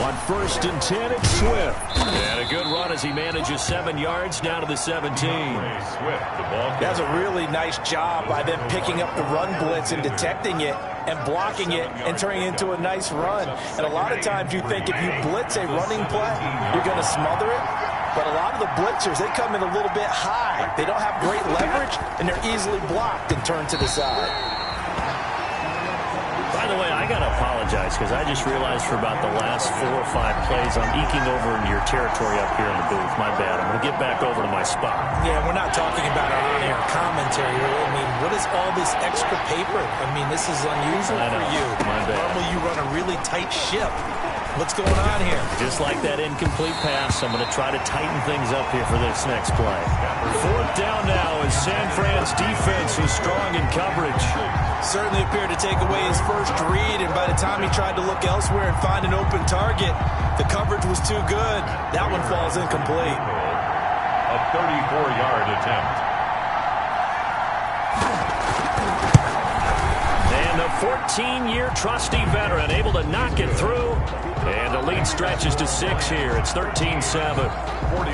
On 1st and 10, it's Swift. And a good run as he manages 7 yards down to the 17. That's a really nice job by them picking up the run blitz and detecting it and blocking it and turning it into a nice run. And a lot of times you think if you blitz a running play, you're going to smother it. But a lot of the blitzers, they come in a little bit high. They don't have great leverage, and they're easily blocked and turned to the side. By the way, I got to apologize because I just realized for about the last 4 or 5 plays I'm eking over into your territory up here in the booth. My bad. I'm going to get back over to my spot. Yeah, we're not talking about our on-air commentary. I mean, what is all this extra paper? I mean, this is unusual for you. My bad. Normally you run a really tight ship. What's going on here? Just like that incomplete pass, I'm going to try to tighten things up here for this next play. 4th down now as San Fran's defense is strong in coverage. Certainly appeared to take away his first read, and by the time he tried to look elsewhere and find an open target, the coverage was too good. That one falls incomplete. A 34-yard attempt. And the 14-year trusty veteran able to knock it through. And the lead stretches to 6 here. It's 13-7.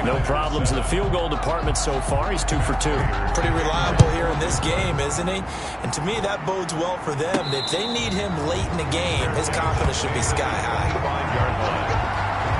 No problems in the field goal department so far. He's 2 for 2. Pretty reliable here in this game, isn't he? And to me, that bodes well for them. If they need him late in the game, his confidence should be sky high. 5-yard line.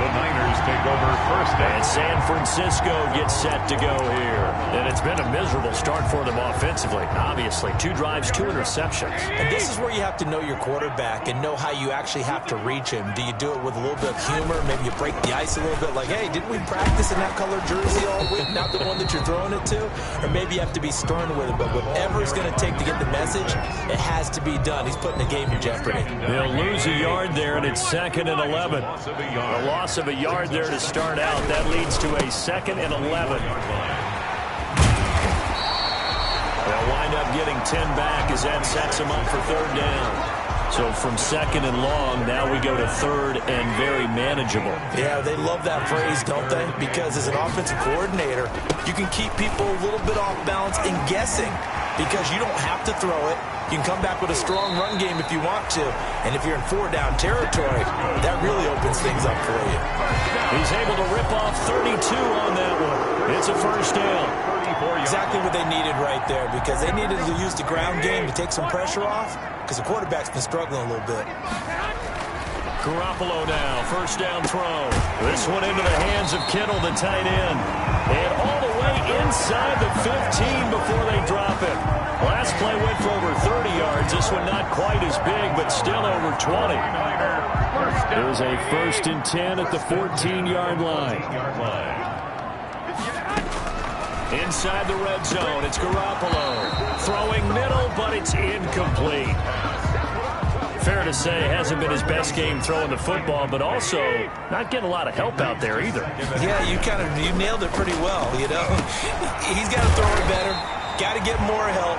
The Niners take over first down. And San Francisco gets set to go here. And it's been a miserable start for them offensively. Obviously, 2 drives, 2 interceptions. And this is where you have to know your quarterback and know how you actually have to reach him. Do you do it with a little bit of humor? Maybe you break the ice a little bit like, hey, didn't we practice in that color jersey all week? Not the one that you're throwing it to? Or maybe you have to be stern with it. But whatever it's going to take to get the message, it has to be done. He's putting the game in jeopardy. They'll lose a yard there, and it's 2nd and 11. A loss of a yard there to start out. That leads to a 2nd and 11. They'll wind up getting 10 back as that sets them up for 3rd down. So from 2nd and long, now we go to 3rd and very manageable. Yeah, they love that phrase, don't they? Because as an offensive coordinator, you can keep people a little bit off balance and guessing because you don't have to throw it. You can come back with a strong run game if you want to. And if you're in 4-down territory, that really opens things up for you. He's able to rip off 32 on that one. It's a first down. Exactly what they needed right there because they needed to use the ground game to take some pressure off because the quarterback's been struggling a little bit. Garoppolo now, first down throw. This one into the hands of Kittle, the tight end. And all the way inside the 15 before they drop it. Last play went for over 30 yards. This one not quite as big, but still over 20. There's a 1st and 10 at the 14-yard line. Inside the red zone, it's Garoppolo. Throwing middle, but it's incomplete. Fair to say, hasn't been his best game throwing the football, but also not getting a lot of help out there either. Yeah, you nailed it pretty well, you know. He's got to throw it better, got to get more help.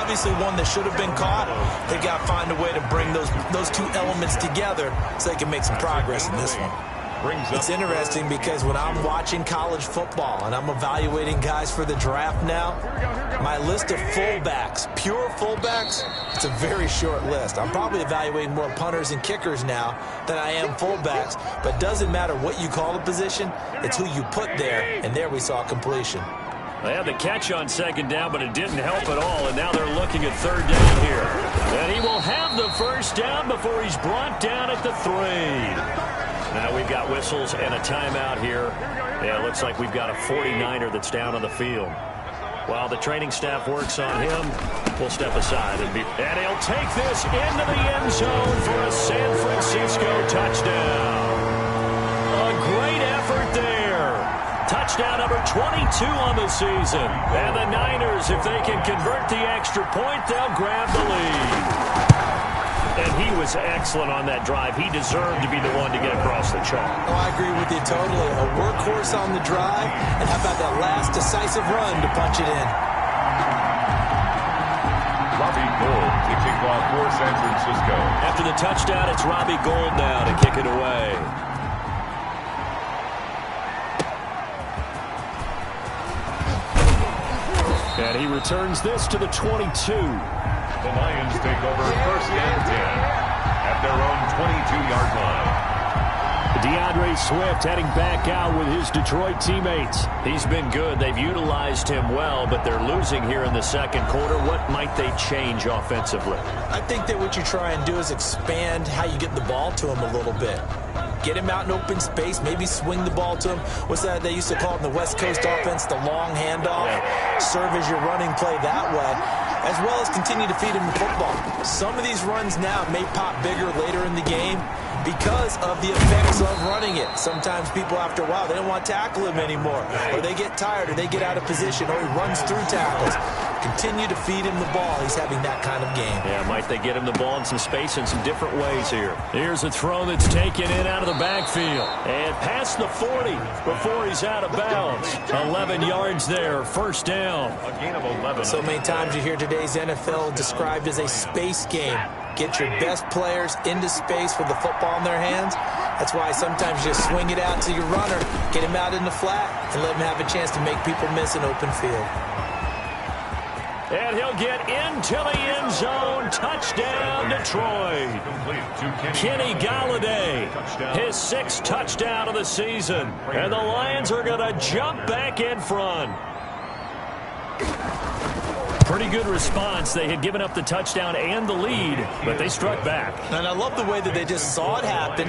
obviously one that should have been caught. They got to find a way to bring those two elements together so they can make some progress in this one. It's interesting because when I'm watching college football and I'm evaluating guys for the draft now, my list of fullbacks, pure fullbacks, it's a very short list. I'm probably evaluating more punters and kickers now than I am fullbacks, but it doesn't matter what you call the position, it's who you put there, and there we saw completion. They had the catch on second down, but it didn't help at all, and now they're looking at third down here. And he will have the first down before he's brought down at the 3. Now we've got whistles and a timeout here. Yeah, it looks like we've got a 49er that's down on the field. While the training staff works on him, we'll step aside. And he'll take this into the end zone for a San Francisco touchdown. A great effort there. Touchdown number 22 on the season. And the Niners, if they can convert the extra point, they'll grab the lead. And he was excellent on that drive. He deserved to be the one to get across the chalk. Oh, I agree with you totally. A workhorse on the drive, and how about that last decisive run to punch it in? Robbie Gould kicking off for San Francisco. After the touchdown, it's Robbie Gould now to kick it away. And he returns this to the 22. The Lions take over first and 10 at their own 22-yard line. DeAndre Swift heading back out with his Detroit teammates. He's been good. They've utilized him well, but they're losing here in the second quarter. What might they change offensively? I think that what you try and do is expand how you get the ball to him a little bit. Get him out in open space, maybe swing the ball to him. What's that they used to call it in the West Coast offense, the long handoff? Yeah. Serve as your running play that way, as well as continue to feed him the football. Some of these runs now may pop bigger later in the game because of the effects of running it. Sometimes people, after a while, they don't want to tackle him anymore, or they get tired, or they get out of position, or he runs through tackles. Continue to feed him the ball. He's having that kind of game. Yeah, might they get him the ball in some space in some different ways here. Here's a throw that's taken in out of the backfield. And past the 40 before he's out of bounds. 11 yards there, first down. A gain of 11. So many times you hear today's NFL described as a space game. Get your best players into space with the football in their hands. That's why sometimes you just swing it out to your runner, get him out in the flat, and let him have a chance to make people miss an open field. And he'll get into the end zone. Touchdown, Detroit. Kenny Golladay, his 6th touchdown of the season. And the Lions are going to jump back in front. Pretty good response. They had given up the touchdown and the lead, but they struck back. And I love the way that they just saw it happen,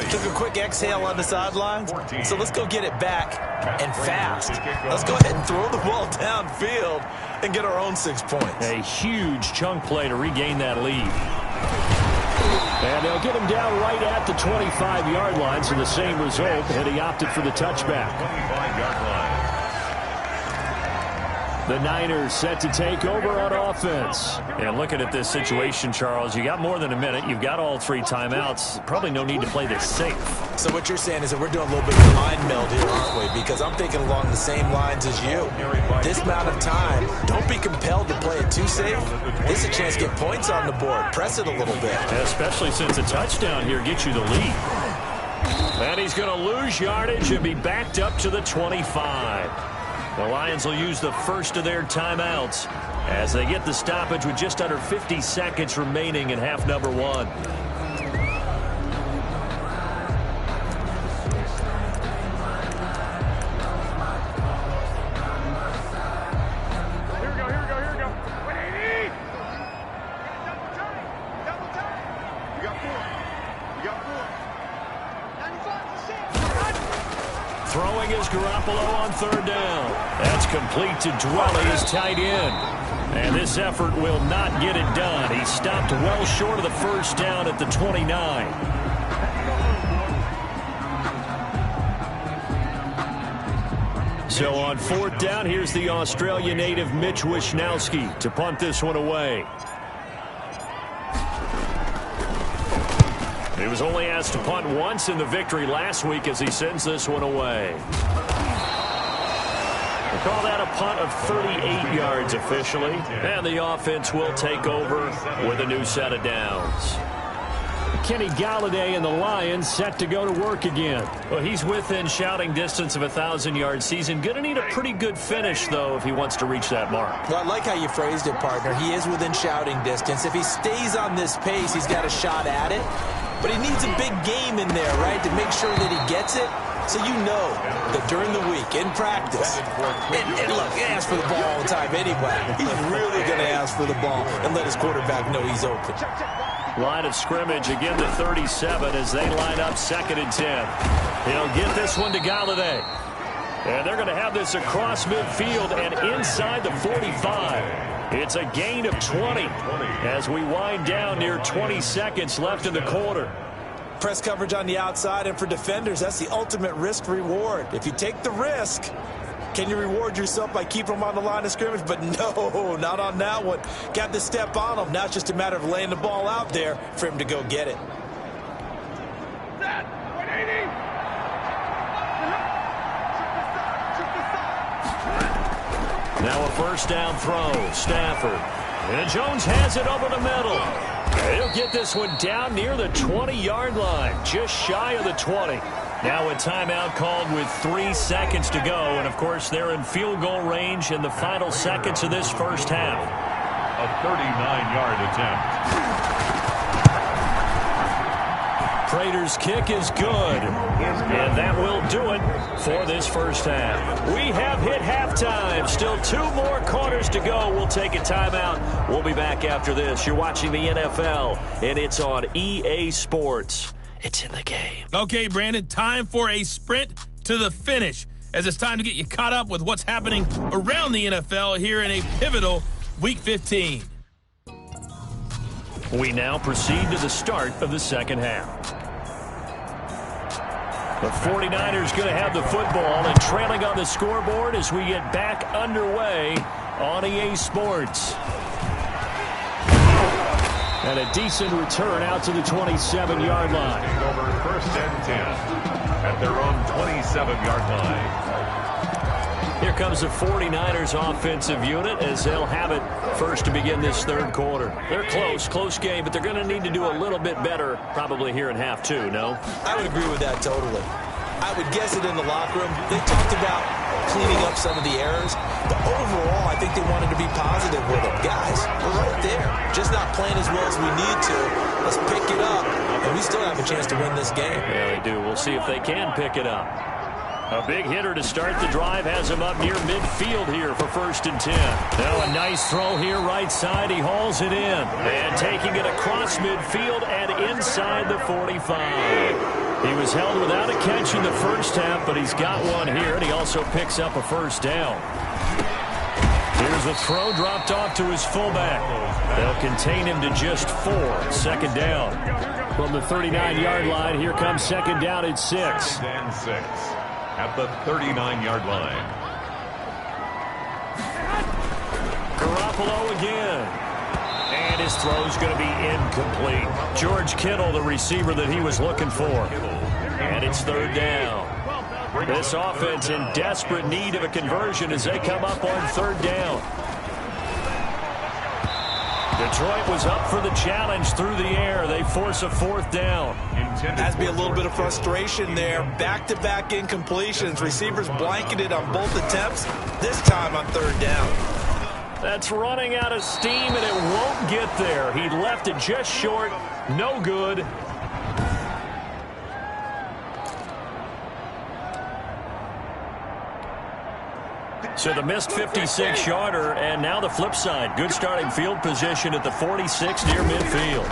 took a quick exhale on the sidelines. So let's go get it back and fast. Let's go ahead and throw the ball downfield and get our own 6 points. A huge chunk play to regain that lead. And they'll get him down right at the 25-yard line, so the same result, and he opted for the touchback. 25-yard line. The Niners set to take over on offense. And looking at this situation, Charles, you got more than a minute. You've got all 3 timeouts. Probably no need to play this safe. So what you're saying is that we're doing a little bit of mind meld here, aren't we? Because I'm thinking along the same lines as you. This amount of time, don't be compelled to play it too safe. This is a chance to get points on the board. Press it a little bit. Especially since a touchdown here gets you the lead. And he's going to lose yardage and be backed up to the 25. The Lions will use the first of their timeouts as they get the stoppage with just under 50 seconds remaining in half number 1. Throwing is Garoppolo on third down. That's complete to Dwelly, his tight end. And this effort will not get it done. He stopped well short of the first down at the 29. So on fourth down, here's the Australia native Mitch Wishnowsky to punt this one away. He was only asked to punt once in the victory last week as he sends this one away. Call that a punt of 38 yards officially. And the offense will take over with a new set of downs. Kenny Galladay and the Lions set to go to work again. Well, he's within shouting distance of a 1,000-yard season. Going to need a pretty good finish, though, if he wants to reach that mark. Well, I like how you phrased it, partner. He is within shouting distance. If he stays on this pace, he's got a shot at it. But he needs a big game in there, right, to make sure that he gets it. So you know that during the week, in practice, and look, he asks for the ball all the time anyway. He's really going to ask for the ball and let his quarterback know he's open. Line of scrimmage again to 37 as they line up 2nd and 10. He'll get this one to Galladay. And they're going to have this across midfield and inside the 45. It's a gain of 20 as we wind down near 20 seconds left in the quarter. Press coverage on the outside, and for defenders, that's the ultimate risk-reward. If you take the risk, can you reward yourself by keeping them on the line of scrimmage? But no, not on that one. Got to step on them. Now it's just a matter of laying the ball out there for him to go get it. Now a first down throw. Stafford. And Jones has it over the middle. He'll get this one down near the 20-yard line, just shy of the 20. Now a timeout called with 3 seconds to go. And, of course, they're in field goal range in the final seconds of this first half. A 39-yard attempt. Prater's kick is good. And that will do it for this first half. We have hit halftime. Still 2 more quarters to go. We'll take a timeout. We'll be back after this. You're watching the NFL, and it's on EA Sports. It's in the game. Okay, Brandon, time for a sprint to the finish, as it's time to get you caught up with what's happening around the NFL here in a pivotal Week 15. We now proceed to the start of the second half. The 49ers going to have the football and trailing on the scoreboard as we get back underway on EA Sports. And a decent return out to the 27-yard line. Over 1st and 10 at their own 27-yard line. Here comes the 49ers offensive unit as they'll have it first to begin this third quarter. They're close game, but they're going to need to do a little bit better probably here in half 2, no? I would agree with that totally. I would guess it in the locker room. They talked about cleaning up some of the errors, but overall, I think they wanted to be positive with them. Guys, we're right there. Just not playing as well as we need to. Let's pick it up, and we still have a chance to win this game. Yeah, they do. We'll see if they can pick it up. A big hitter to start the drive has him up near midfield here for 1st and 10. Now a nice throw here right side. He hauls it in. And taking it across midfield and inside the 45. He was held without a catch in the first half, but he's got one here, and he also picks up a first down. Here's a throw dropped off to his fullback. They'll contain him to just 4. 2nd down. From the 39-yard line, here comes 2nd down at 6. 2nd and 6 at the 39-yard line. Garoppolo again. And his throw's going to be incomplete. George Kittle, the receiver that he was looking for. And it's 3rd down. This offense in desperate need of a conversion as they come up on 3rd down. Detroit was up for the challenge through the air. They force a 4th down. Has to be a little bit of frustration there. Back-to-back incompletions. Receivers blanketed on both attempts, this time on 3rd down. That's running out of steam, and it won't get there. He left it just short. No good. So the missed 56-yarder, and now the flip side. Good starting field position at the 46 near midfield.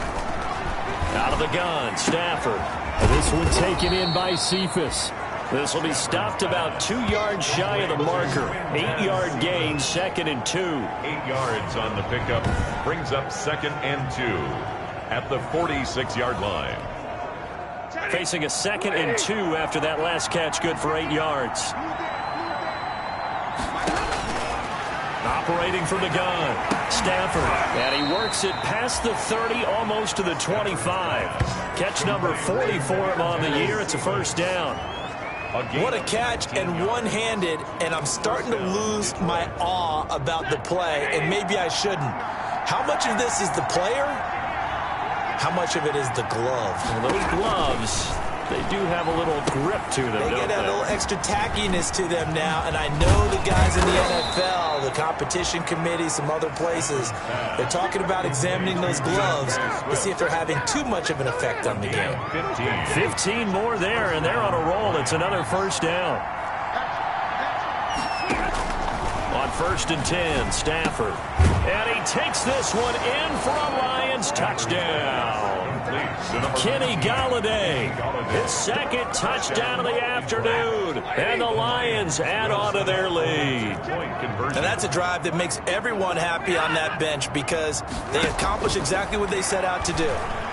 Out of the gun, Stafford. This one taken in by Cephas. This will be stopped about 2 yards shy of the marker. 8-yard gain, 2nd and 2. 8 yards on the pickup brings up 2nd and 2 at the 46-yard line. Facing a 2nd and 2 after that last catch, good for 8 yards. Operating from the gun, Stafford, and he works it past the 30, almost to the 25. Catch number 40 for him on the year. It's a 1st down. What a catch, and one-handed, and I'm starting to lose my awe about the play, and maybe I shouldn't. How much of this is the player? How much of it is the glove? Well, those gloves, they do have a little grip to them, They don't get a little extra tackiness to them now, and I know the guys in the NFL, the competition committee, some other places, they're talking about examining those gloves to see if they're having too much of an effect on the game. 15 more there, and they're on a roll. It's another first down. On 1st and 10, Stafford. And he takes this one in for a Lions touchdown. Kenny Golladay, his second touchdown of the afternoon. And the Lions add on to their lead. And that's a drive that makes everyone happy on that bench because they accomplish exactly what they set out to do.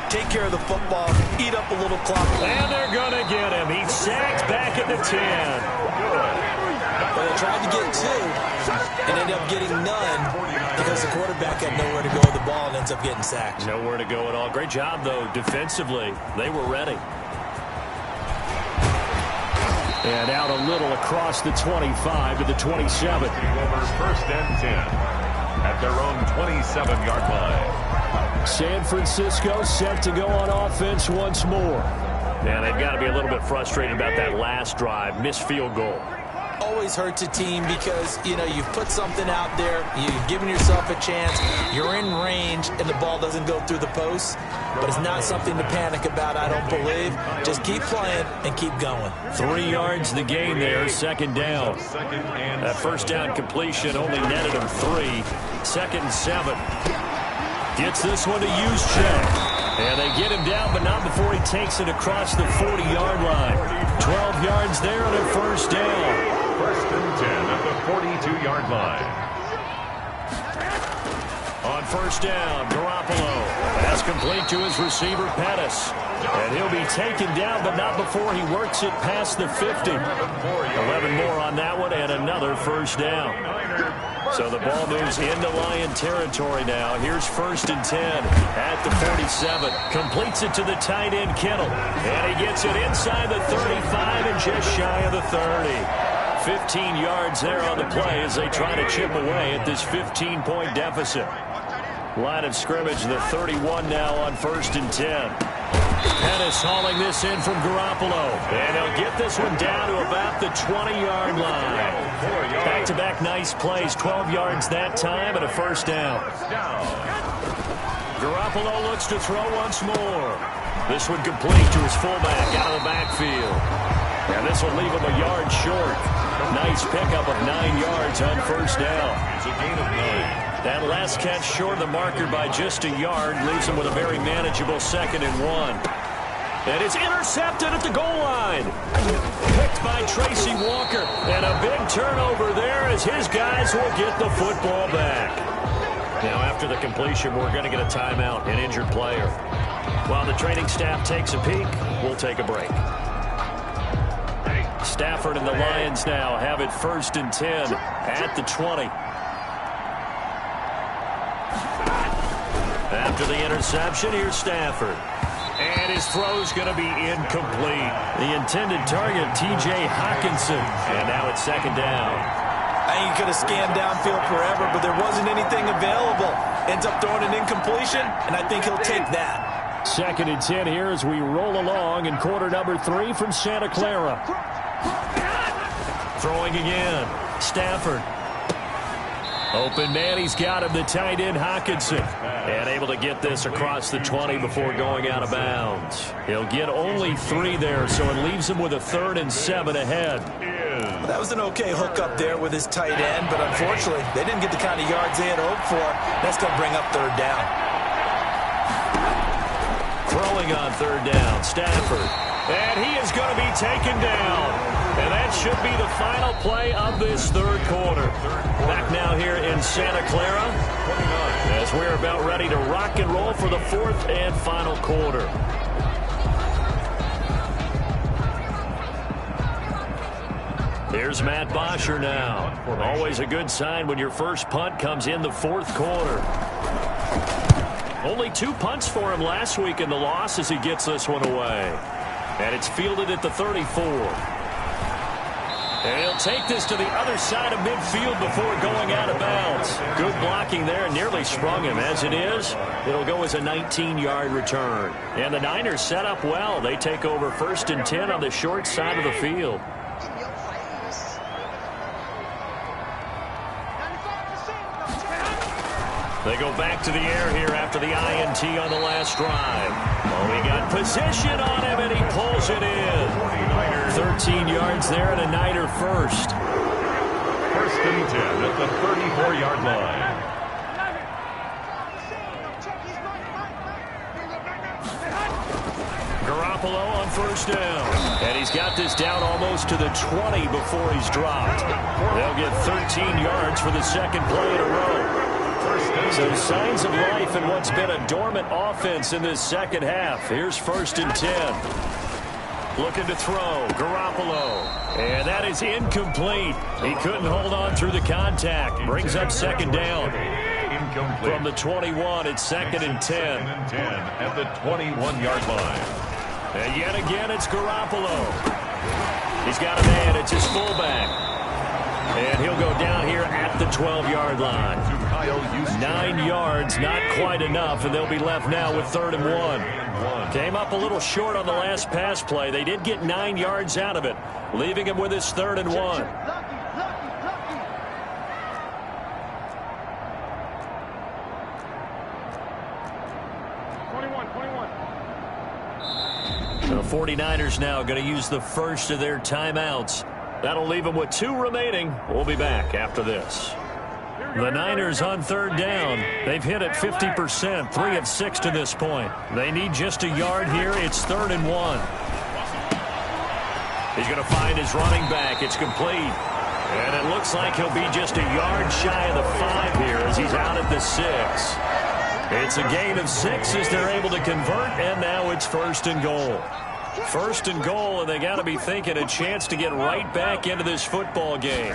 Take care of the football, eat up a little clock. And they're going to get him. He's sacked back at the 10. Well, they tried to get 2 and ended up getting none because the quarterback had nowhere to go with the ball and ends up getting sacked. Nowhere to go at all. Great job, though, defensively. They were ready. And out a little across the 25 to the 27. Over 1st and 10 at their own 27-yard line. San Francisco set to go on offense once more. And they've got to be a little bit frustrated about that last drive. Missed field goal. Always hurts a team because, you know, you've put something out there, you've given yourself a chance, you're in range, and the ball doesn't go through the post. But it's not something to panic about, I don't believe. Just keep playing and keep going. 3 yards the gain there, 2nd down. That first down completion only netted him 3. 2nd and 7. Gets this one to Juszczyk. And they get him down, but not before he takes it across the 40-yard line. 12 yards there on a first down. 1st and 10 at the 42-yard line. On first down, Garoppolo. Pass complete to his receiver, Pettis. And he'll be taken down, but not before he works it past the 50. 11 more on that one, and another first down. So the ball moves into Lion territory now. Here's 1st and 10 at the 47. Completes it to the tight end, Kittle. And he gets it inside the 35 and just shy of the 30. 15 yards there on the play as they try to chip away at this 15-point deficit. Line of scrimmage, the 31 now on 1st and 10. Pettis hauling this in from Garoppolo. And he'll get this one down to about the 20-yard line. Back-to-back nice plays, 12 yards that time and a first down. Garoppolo looks to throw once more. This one complete to his fullback out of the backfield. And this will leave him a yard short. Nice pickup of 9 yards on first down. It's a gain of 9. That last catch short of the marker by just a yard leaves him with a very manageable 2nd and 1. And it's intercepted at the goal line. Picked by Tracy Walker. And a big turnover there as his guys will get the football back. Now after the completion, we're going to get a timeout, an injured player. While the training staff takes a peek, we'll take a break. Stafford and the Lions now have it 1st and 10 at the 20. After the interception, here's Stafford. And his throw's going to be incomplete. The intended target, T.J. Hawkinson. And now it's 2nd down. I think he could have scanned downfield forever, but there wasn't anything available. Ends up throwing an incompletion, and I think he'll take that. 2nd and 10 here as we roll along in quarter number 3 from Santa Clara. Throwing again. Stafford. Open man, he's got him, the tight end, Hawkinson. And able to get this across the 20 before going out of bounds. He'll get only 3 there, so it leaves him with a 3rd and 7 ahead. That was an okay hook up there with his tight end, but unfortunately, they didn't get the kind of yards they had hoped for. That's going to bring up 3rd down. Throwing on 3rd down, Stafford. And he is going to be taken down. And that should be the final play of this 3rd quarter. Back now here in Santa Clara as we're about ready to rock and roll for the 4th and final quarter. Here's Matt Bosher now. Always a good sign when your first punt comes in the 4th quarter. Only 2 punts for him last week in the loss as he gets this one away. And it's fielded at the 34. And he'll take this to the other side of midfield before going out of bounds. Good blocking there, nearly sprung him. As it is, it'll go as a 19-yard return. And the Niners set up well. They take over 1st and 10 on the short side of the field. They go back to the air here after the INT on the last drive. Oh, he got position on him, and he pulls it in. 13 yards there and a Niner first. 1st and 10 at the 34-yard line. Garoppolo on 1st down. And he's got this down almost to the 20 before he's dropped. They'll get 13 yards for the second play in a row. So signs of life in what's been a dormant offense in this second half. Here's 1st and 10. Looking to throw. Garoppolo. And that is incomplete. He couldn't hold on through the contact. Brings up 2nd down. Incomplete. From the 21, it's 2nd and 10. 2nd and 10 at the 21-yard line. And yet again, it's Garoppolo. He's got a man. It's his fullback. And he'll go down here at the 12-yard line. 9 yards, not quite enough, and they'll be left now with 3rd and 1. Came up a little short on the last pass play. They did get 9 yards out of it, leaving him with his 3rd and 1. The 49ers now going to use the first of their timeouts. That'll leave them with 2 remaining. We'll be back after this. The Niners on 3rd down. They've hit it 50%, 3 of 6 to this point. They need just a yard here. It's 3rd and 1. He's going to find his running back. It's complete. And it looks like he'll be just a yard shy of the 5 here as he's out at the 6. It's a gain of 6 as they're able to convert, and now it's 1st and goal. 1st and goal, and they got to be thinking a chance to get right back into this football game.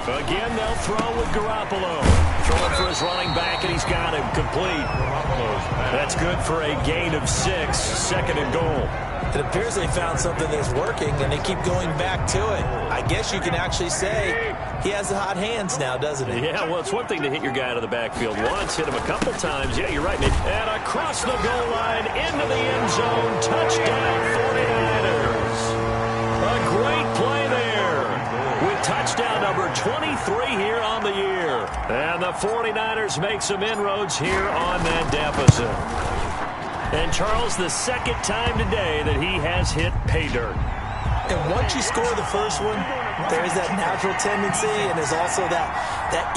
Again, they'll throw with Garoppolo. Throwing for his running back, and he's got him complete. That's good for a gain of 6, 2nd and goal. It appears they found something that's working, and they keep going back to it. I guess you can actually say he has the hot hands now, doesn't he? Yeah, well, it's one thing to hit your guy out of the backfield once, hit him a couple times. Yeah, you're right, Nick. And across the goal line, into the end zone, touchdown 49ers. A great play there with touchdown number 23 here on the year. And the 49ers make some inroads here on that deficit. And Charles, the 2nd time today that he has hit pay dirt. And once you score the first one, there's that natural tendency, and there's also that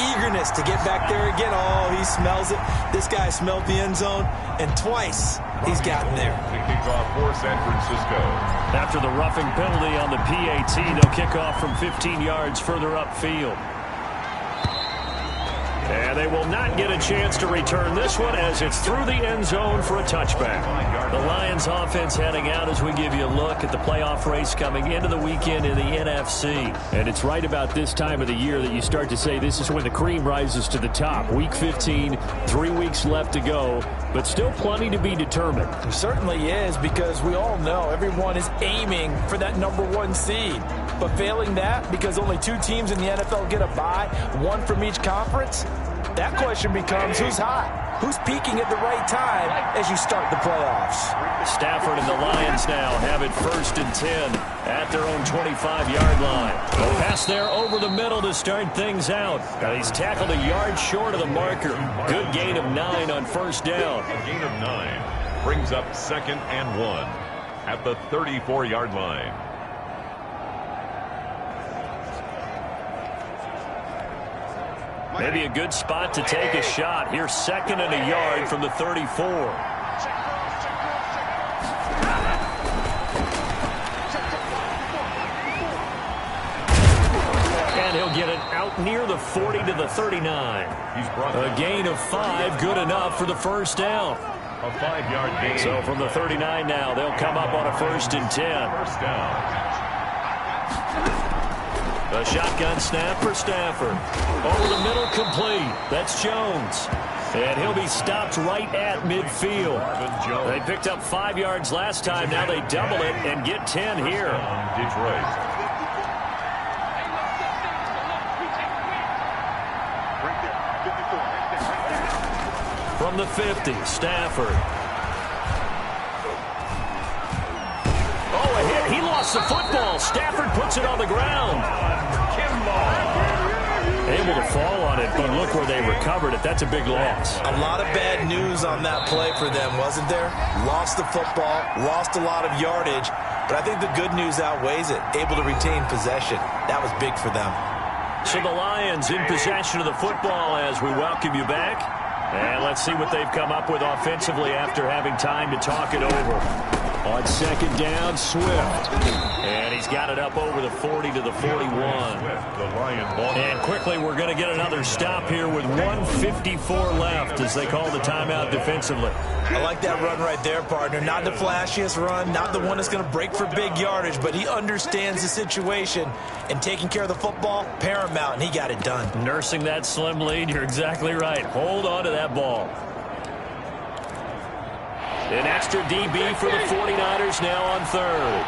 eagerness to get back there again. Oh, he smells it. This guy smelled the end zone, and twice he's gotten there. The kickoff for San Francisco. After the roughing penalty on the PAT, they'll kick off from 15 yards further upfield. And they will not get a chance to return this one as it's through the end zone for a touchback. The Lions offense heading out as we give you a look at the playoff race coming into the weekend in the NFC. And it's right about this time of the year that you start to say this is when the cream rises to the top. Week 15, 3 weeks left to go, but still plenty to be determined. There certainly is, because we all know everyone is aiming for that #1 seed. But failing that, because only 2 teams in the NFL get a bye, 1 from each conference, that question becomes who's hot? Who's peaking at the right time as you start the playoffs? Stafford and the Lions now have it 1st and 10 at their own 25-yard line. A pass there over the middle to start things out. Now he's tackled a yard short of the marker. Good gain of 9 on 1st down. A gain of 9 brings up 2nd and 1 at the 34-yard line. Maybe a good spot to take a shot. Here's 2nd and a yard from the 34. And he'll get it out near the 40 to the 39. A gain of 5, good enough for the 1st down. A 5-yard gain. So from the 39 now, they'll come up on a 1st and 10. 1st down. A shotgun snap for Stafford. Over the middle, complete. That's Jones. And he'll be stopped right at midfield. They picked up 5 yards last time. Now they double it and get 10 here. Detroit. the 50. Stafford. Oh, a hit. He lost the football. Stafford puts it on the ground. Able to fall on it, but look where they recovered it. That's a big loss. A lot of bad news on that play for them, wasn't there? Lost the football, lost a lot of yardage, but I think the good news outweighs it. Able to retain possession. That was big for them. So the Lions in possession of the football as we welcome you back. And let's see what they've come up with offensively after having time to talk it over. On second down, Swift. And he's got it up over the 40 to the 41. And quickly, we're going to get another stop here with 1:54 left as they call the timeout defensively. I like that run right there, partner. Not the flashiest run, not the one that's going to break for big yardage, but he understands the situation, and taking care of the football, paramount, and he got it done. Nursing that slim lead, you're exactly right. Hold on to that ball. An extra DB for the 49ers now on third.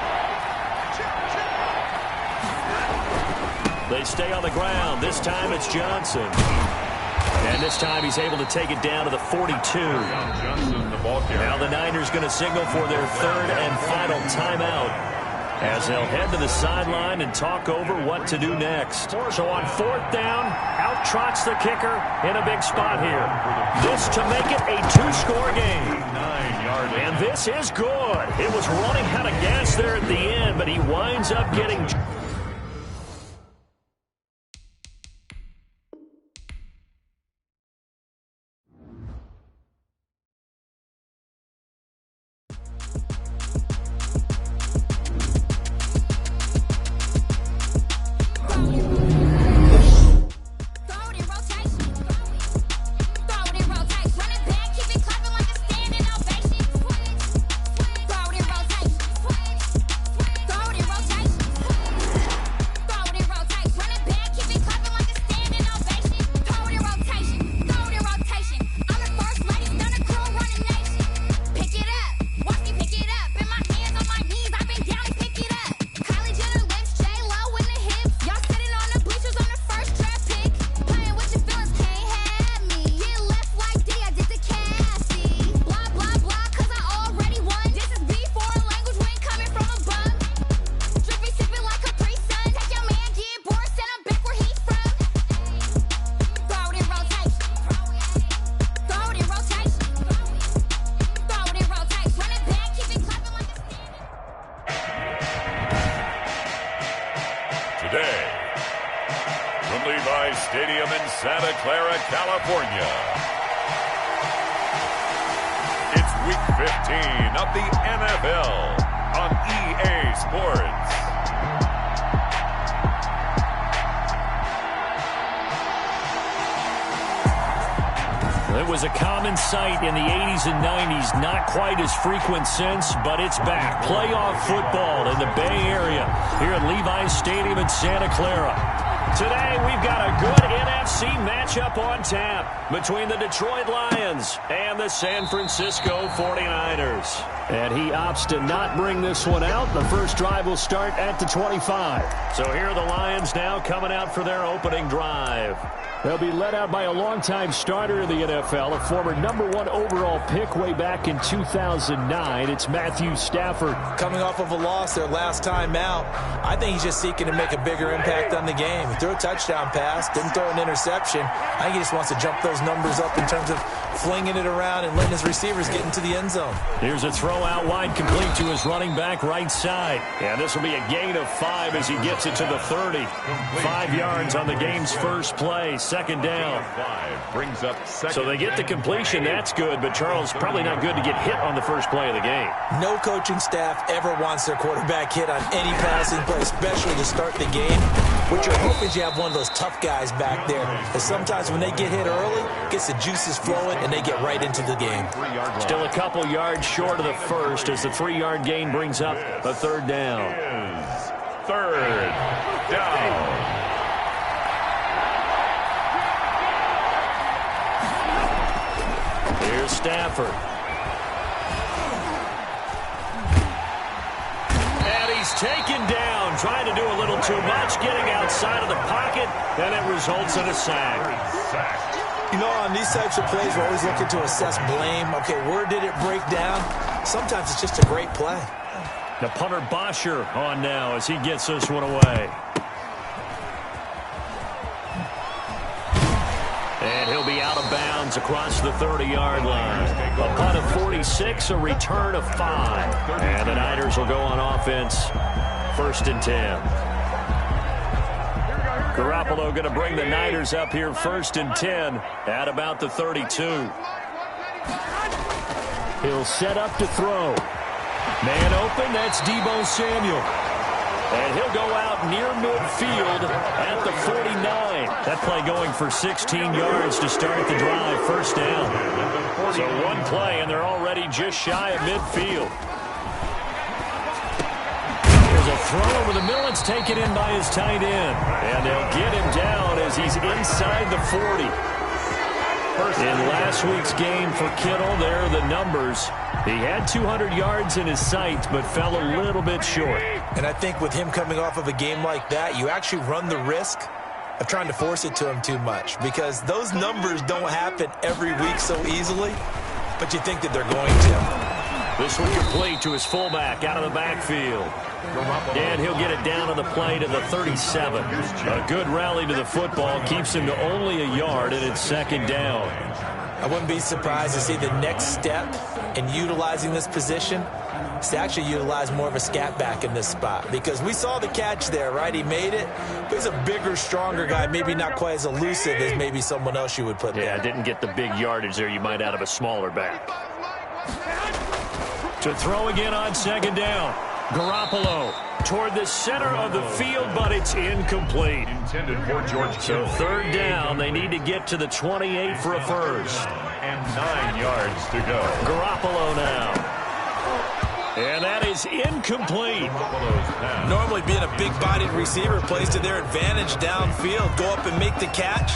They stay on the ground. This time it's Johnson. And this time he's able to take it down to the 42. Now the Niners going to signal for their third and final timeout as they'll head to the sideline and talk over what to do next. So on fourth down, out trots the kicker in a big spot here. This to make it a two-score game. And this is good. It was running out of gas there at the end, but he winds up getting... Stadium in Santa Clara, California. It's Week 15 of the NFL on EA Sports. It was a common sight in the 80s and 90s, not quite as frequent since, but it's back. Playoff football in the Bay Area here at Levi's Stadium in Santa Clara. Today, we've got a good NFC matchup on tap between the Detroit Lions and the San Francisco 49ers. And he opts to not bring this one out. The first drive will start at the 25. So here are the Lions now coming out for their opening drive. They'll be led out by a longtime starter in the NFL, a former #1 overall pick way back in 2009. It's Matthew Stafford. Coming off of a loss their last time out, I think he's just seeking to make a bigger impact on the game. He threw a touchdown pass, didn't throw an interception. I think he just wants to jump those numbers up in terms of flinging it around and letting his receivers get into the end zone. Here's a throw out wide, complete to his running back right side. And this will be a gain of 5 as he gets it to the 30. 5 yards on the game's first play. Second down. Brings up second. So they get the completion. That's good, but Charles, probably not good to get hit on the first play of the game. No coaching staff ever wants their quarterback hit on any passing play, especially to start the game. What you're hoping is you have one of those tough guys back there. Because sometimes when they get hit early, gets the juices flowing, and they get right into the game. Still a couple yards short of the first as the 3-yard gain brings up a third down. Third down. Here's Stafford. And he's taken down, trying to do a little too much, getting outside of the pocket, and it results in a sack. You know, on these types of plays, we're always looking to assess blame. Okay, where did it break down? Sometimes it's just a great play. The punter Bosher on now as he gets this one away. And he'll be out of bounds across the 30-yard line. A punt of 46, a return of 5. And the Niners will go on offense, 1st and 10. Garoppolo going to bring the Niners up here 1st and 10 at about the 32. He'll set up to throw. Man open, that's Deebo Samuel. And he'll go out near midfield at the 49. That play going for 16 yards to start the drive, 1st down. So one play, and they're already just shy of midfield. There's a throw over the middle. It's taken in by his tight end. And they'll get him down as he's inside the 40. In last week's game for Kittle, there are the numbers. He had 200 yards in his sights, but fell a little bit short. And I think with him coming off of a game like that, you actually run the risk of trying to force it to him too much, because those numbers don't happen every week so easily, but you think that they're going to. This one complete to his fullback out of the backfield. And he'll get it down on the play to the 37. A good rally to the football keeps him to only a yard, and it's 2nd down. I wouldn't be surprised to see the next step in utilizing this position is to actually utilize more of a scat back in this spot, because we saw the catch there, right? He made it, but he's a bigger, stronger guy, maybe not quite as elusive as maybe someone else you would put there. Yeah, didn't get the big yardage there you might out of a smaller back. To throw again on 2nd down. Garoppolo toward the center of the field, but it's incomplete. Intended for George So 3rd down, they need to get to the 28 for a first. And 9 yards to go. Garoppolo now. And that is incomplete. Normally being a big-bodied receiver plays to their advantage downfield. Go up and make the catch,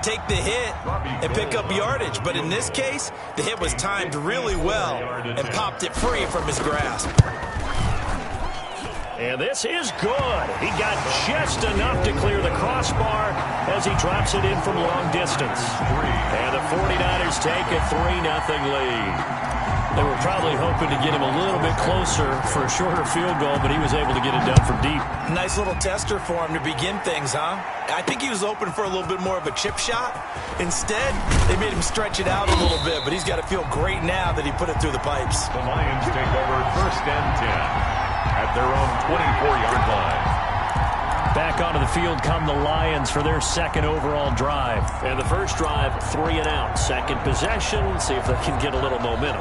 take the hit, and pick up yardage. But in this case, the hit was timed really well and popped it free from his grasp. And this is good. He got just enough to clear the crossbar as he drops it in from long distance. And the 49ers take a 3-0 lead. They were probably hoping to get him a little bit closer for a shorter field goal, but he was able to get it done from deep. Nice little tester for him to begin things, huh? I think he was open for a little bit more of a chip shot. Instead, they made him stretch it out a little bit, but he's got to feel great now that he put it through the pipes. The Lions take over 1st and 10 at their own 24-yard line. Back onto the field come the Lions for their 2nd overall drive. And the first drive, 3 and out. 2nd possession, see if they can get a little momentum.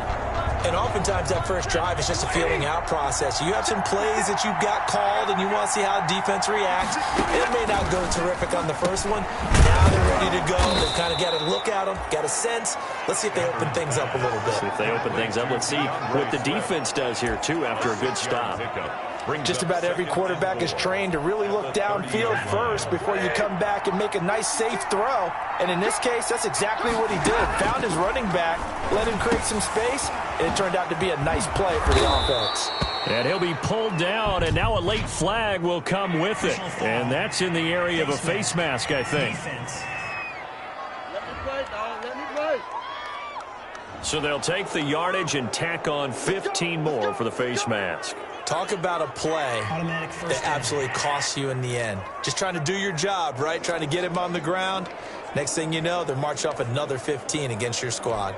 And oftentimes that first drive is just a feeling out process. You have some plays that you've got called and you want to see how defense reacts. It may not go terrific on the first one. Now they're ready to go. They've kind of got to look at them, got a sense. Let's see if they open things up a little bit. See if they open things up. Let's see what the defense does here, too, after a good stop. Just about every quarterback is trained to really look downfield first before you come back and make a nice, safe throw. And in this case, that's exactly what he did. Found his running back, let him create some space, and it turned out to be a nice play for the offense. And he'll be pulled down, and now a late flag will come with it. And that's in the area of a face mask, I think. So they'll take the yardage and tack on 15 more for the face mask. Talk about a play that absolutely costs you in the end. Just trying to do your job, right? Trying to get him on the ground. Next thing you know, they're marching off another 15 against your squad.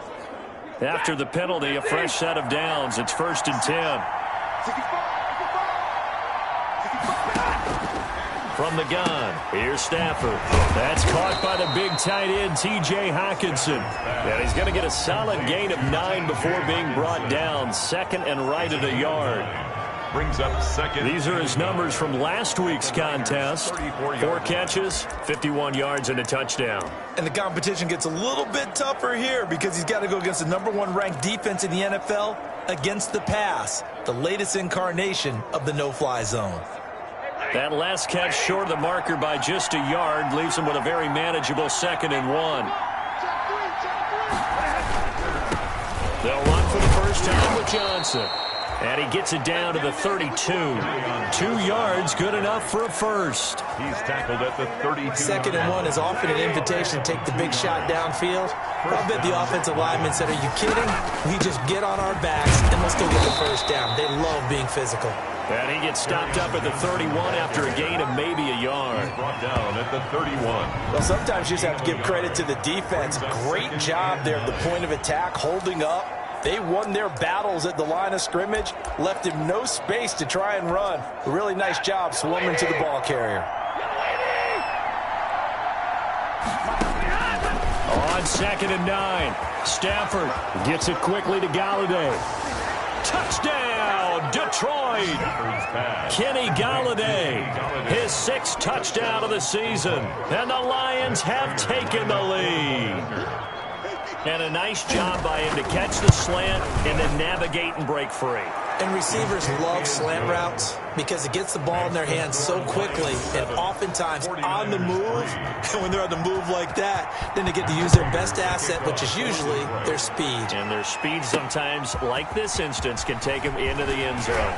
After the penalty, a fresh set of downs. It's 1st and 10. From the gun, here's Stafford. That's caught by the big tight end, T.J. Hockenson. And he's going to get a solid gain of 9 before being brought down. 2nd and right at a yard. Brings up 2nd. These are his numbers from last week's contest. 4 catches, 51 yards, and a touchdown. And the competition gets a little bit tougher here because he's got to go against the #1 ranked defense in the NFL against the pass, the latest incarnation of the no-fly zone. That last catch short of the marker by just a yard leaves him with a very manageable 2nd and 1. They'll run for the first time with Johnson. And he gets it down to the 32. 2 yards, good enough for a first. He's tackled at the 32. 2nd and 1 is often an invitation to take the big shot downfield. I bet the offensive lineman said, are you kidding? We just get on our backs and let's go get the first down. They love being physical. And he gets stopped up at the 31 after a gain of maybe a yard. Brought down at the 31. Well, sometimes you just have to give credit to the defense. Great job there at the point of attack, holding up. They won their battles at the line of scrimmage, left him no space to try and run. A really nice job swarming to the ball carrier. On 2nd and 9, Stafford gets it quickly to Galladay. Touchdown, Detroit! Kenny Galladay, his 6th touchdown of the season. And the Lions have taken the lead. And a nice job by him to catch the slant and then navigate and break free. And receivers love slant routes because it gets the ball in their hands so quickly and oftentimes on the move. And when they're on the move like that, then they get to use their best asset, which is usually their speed. And their speed sometimes, like this instance, can take them into the end zone.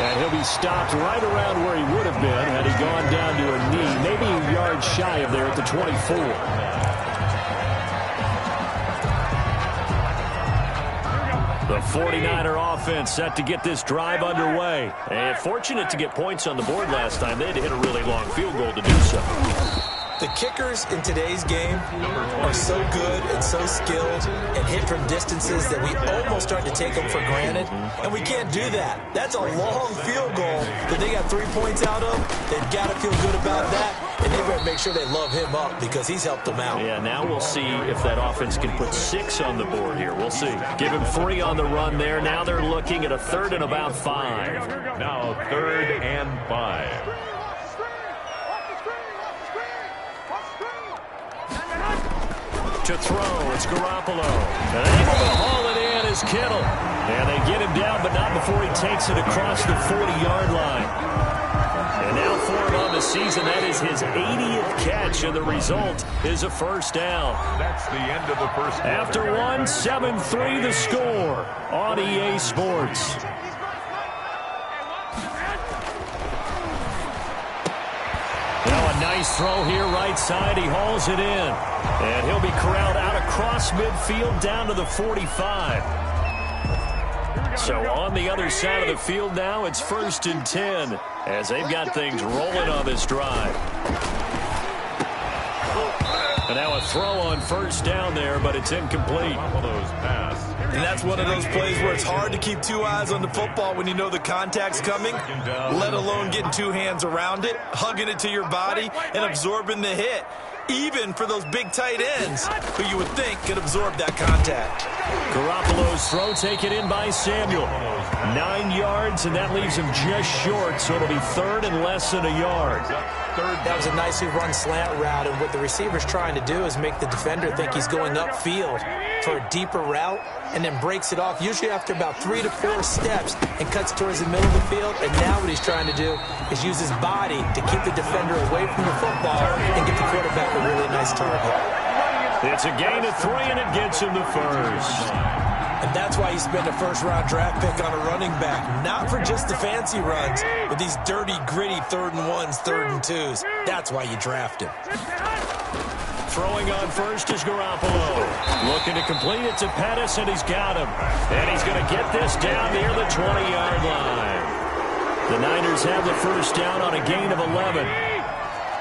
And he'll be stopped right around where he would have been had he gone down to a knee, maybe a yard shy of there at the 24. The 49er offense set to get this drive underway. And fortunate to get points on the board last time. They had to hit a really long field goal to do so. The kickers in today's game are so good and so skilled and hit from distances that we almost start to take them for granted. And we can't do that. That's a long field goal that they got 3 points out of. They've got to feel good about that. And they better make sure they love him up because he's helped them out. Yeah, now we'll see if that offense can put 6 on the board here. We'll see. Give him 3 on the run there. Now they're looking at a 3rd and about 5. Now 3rd and 5. To throw, it's Garoppolo. And able to haul it in is Kittle. And they get him down, but not before he takes it across the 40-yard line. And now for him on the season, that is his 80th catch, and the result is a first down. That's the end of the first quarter. After one, 7-3 the score on EA Sports. Now a nice throw here right side. He hauls it in. And he'll be corralled out across midfield down to the 45. So on the other side of the field now, it's 1st and 10 as they've got things rolling on this drive. And now a throw on first down there, but it's incomplete. And that's one of those plays where it's hard to keep 2 eyes on the football when you know the contact's coming, let alone getting 2 hands around it, hugging it to your body, and absorbing the hit. Even for those big tight ends who you would think could absorb that contact. Garoppolo's throw taken in by Samuel. 9 yards, and that leaves him just short, so it'll be 3rd and less than a yard. That was a nicely run slant route, and what the receiver's trying to do is make the defender think he's going upfield for a deeper route, and then breaks it off, usually after about 3 to 4 steps, and cuts towards the middle of the field. And now what he's trying to do is use his body to keep the defender away from the football and get the quarterback a really nice target. It's a gain of 3, and it gets him the first. And that's why you spend a first-round draft pick on a running back, not for just the fancy runs, but these dirty, gritty 3rd and 1s, 3rd and 2s. That's why you draft him. Throwing on first is Garoppolo. Looking to complete it to Pettis, and he's got him. And he's going to get this down near the 20-yard line. The Niners have the first down on a gain of 11.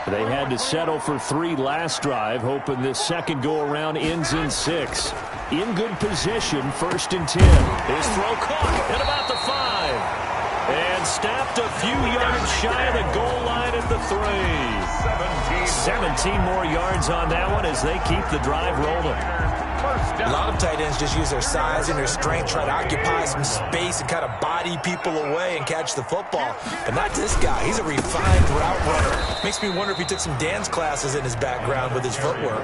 They had to settle for 3 last drive, hoping this second go-around ends in 6. In good position, 1st and 10. His throw caught at about the 5. And snapped a few yards shy of the goal line at the 3. 17 more yards on that one as they keep the drive rolling. A lot of tight ends just use their size and their strength, try to occupy some space and kind of body people away and catch the football. But not this guy. He's a refined route runner. Makes me wonder if he took some dance classes in his background with his footwork.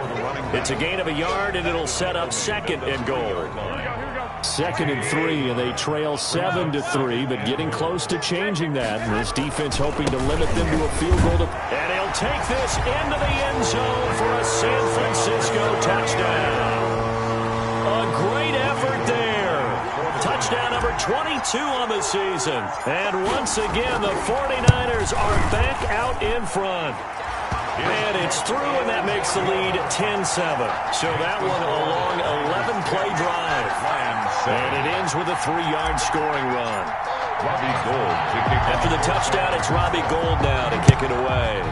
It's a gain of a yard, and it'll set up 2nd and goal. 2nd and 3, and they trail 7-3, but getting close to changing that. And this defense hoping to limit them to a field goal. And he'll take this into the end zone for a San Francisco touchdown. A great effort there. touchdown number 22 on the season. And once again, the 49ers are back out in front. And it's through, and that makes the lead 10-7. So that one a long 11-play drive. And it ends with a 3-yard scoring run. Robbie Gould to kick off. After the touchdown, it's Robbie Gould now to kick it away.